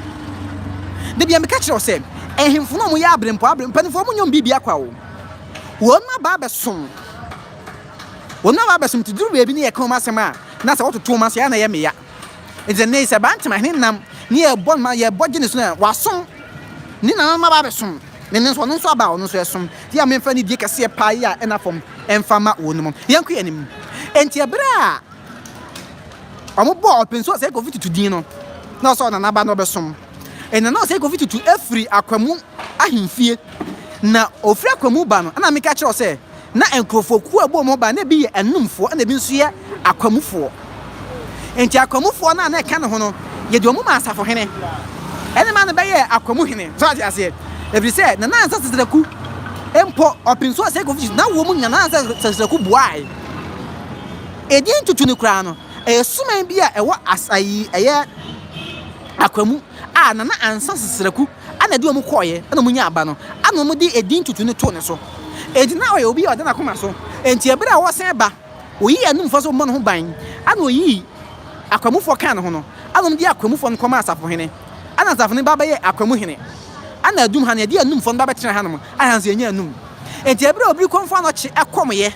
de bia me ka kire o se ehimfo no mo ya abrempo panifo mo nyom bibia kwa wo wona ba besom ti duru bebi ne ye kan masema na sa wototo ma se ya na ye meya eze ne se bantama hene nam ne ye bon ma ye boje ne so na wasom ni na ma ba besom ne ne so aba ono so esom ti ya memfa ni die kase pa ya enafom emfa ma wonum yanku yanim enti ebra omo bo openso se ko fitu din no na so na ba no besom ena na se ko fitu afri akwamu ahimfie na ofri akwamu ba no na me ka kire se na enkrofo abo mo ba na bi ye enumfo na bi nso ye akwamufo enti akwamufo na ka ne ho no ye de omo ma asafo hene ene ma na be ye akwamu hene so ase every say na ansa seseraku empo opinso se ko fitu na wo mu nya na ansa seseraku buai edin tutu ne kra no esuman bi a ewo asayi eye akwamu a na ansa seseraku ana de omo koye ana mu nya aba no ana omo di edin tutu ne to ne so edina oye obi oda na koma so enti ebere a wo sen ba oyi anumfo so mo no ho ban ana oyi akwamufo kan no ho no ana omo di akwamufo no koma asafo hene ana asafo ne baba ye akwamu hene ana adum ha ne di anumfo no baba tena ha no ahanse enya anum enti ebere obi konfo no che ekom ye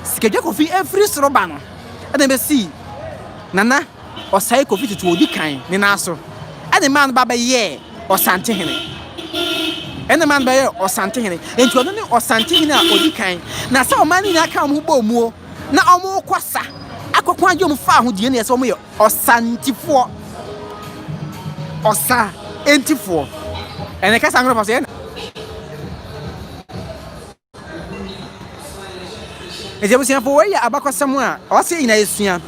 sikadwa kofi every sroba no ana be si nana osai kofi tutu odi kan ne na so ana man baba ye osante hene ene man baye osante hene enti ono ne osante hene a odi kan na sa o man ni aka mo bo muo na omo kwasa akokon ajo mo fa ho die ne se omo ye osantifo osa entifo ene ka sangro pa se eje bo sian fo we ya abakosam a o se ina esua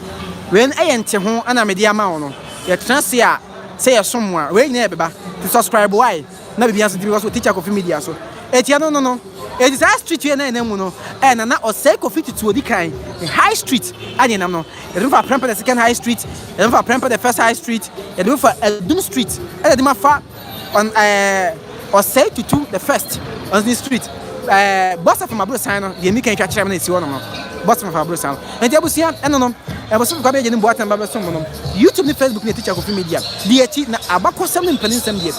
we en ayente ho ana me dia ma wo no ye transe a se ye som a we ina e beba to subscribe why na bibia so because teacher Kofi media so etia no it is high street here na mu no na osai Kofi to odi kan high street anye nam no e do for premper the second high street e do for premper the first high street e do for Adum street e do ma fa on osai to the first on the street boss of my bro sign no ye mi kan twa kire na esi wono no boss of my bro sign enti abusia no e boss kwa be je ni boatan ba so no YouTube ni Facebook ni teacher Kofi media di echi na abakosam ni mpanisam die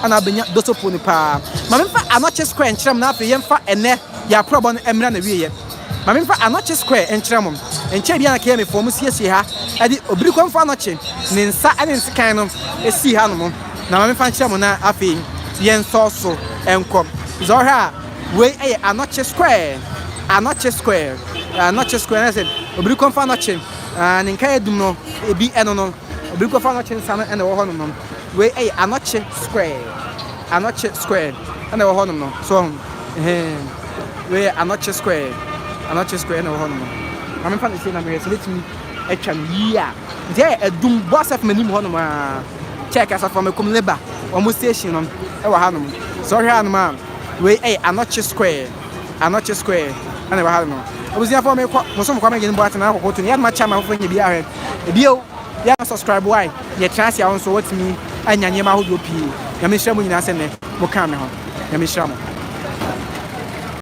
ana benya dosopo ni pa mamemfa anoche square enkyerem na afi yemfa ene ya probo no emra na wiye mamemfa anoche square enkyerem enkyɛ bia na ka me fo siesie ha ade obiri kwamfa anoche ne nsa ane nsekan no esi ha no mo na mamemfa enkyerem na afi yen so enkom zoha we anoche square na said obiri kwamfa anoche ne nka edum no ebi eno no obiri kwamfa anoche nsa no ene wo ho no we anoche square ana wo hono no so we anoche square na wo hono no am fa say na me se letimi etwam yi a de Adum boss of manim hono ma check as from kom leba omo station no e wo hanom so hwe hanom a we anoche square ana wo hanom obuzia for me mo so mo kwa me gin boat na akoko to ya ma chama fo nya bia he ebio ya subscribe why ye trans ya won so watimi anya nyema hodo pii ya me hira mo nyina se ne mo ka me ho ya me hira mo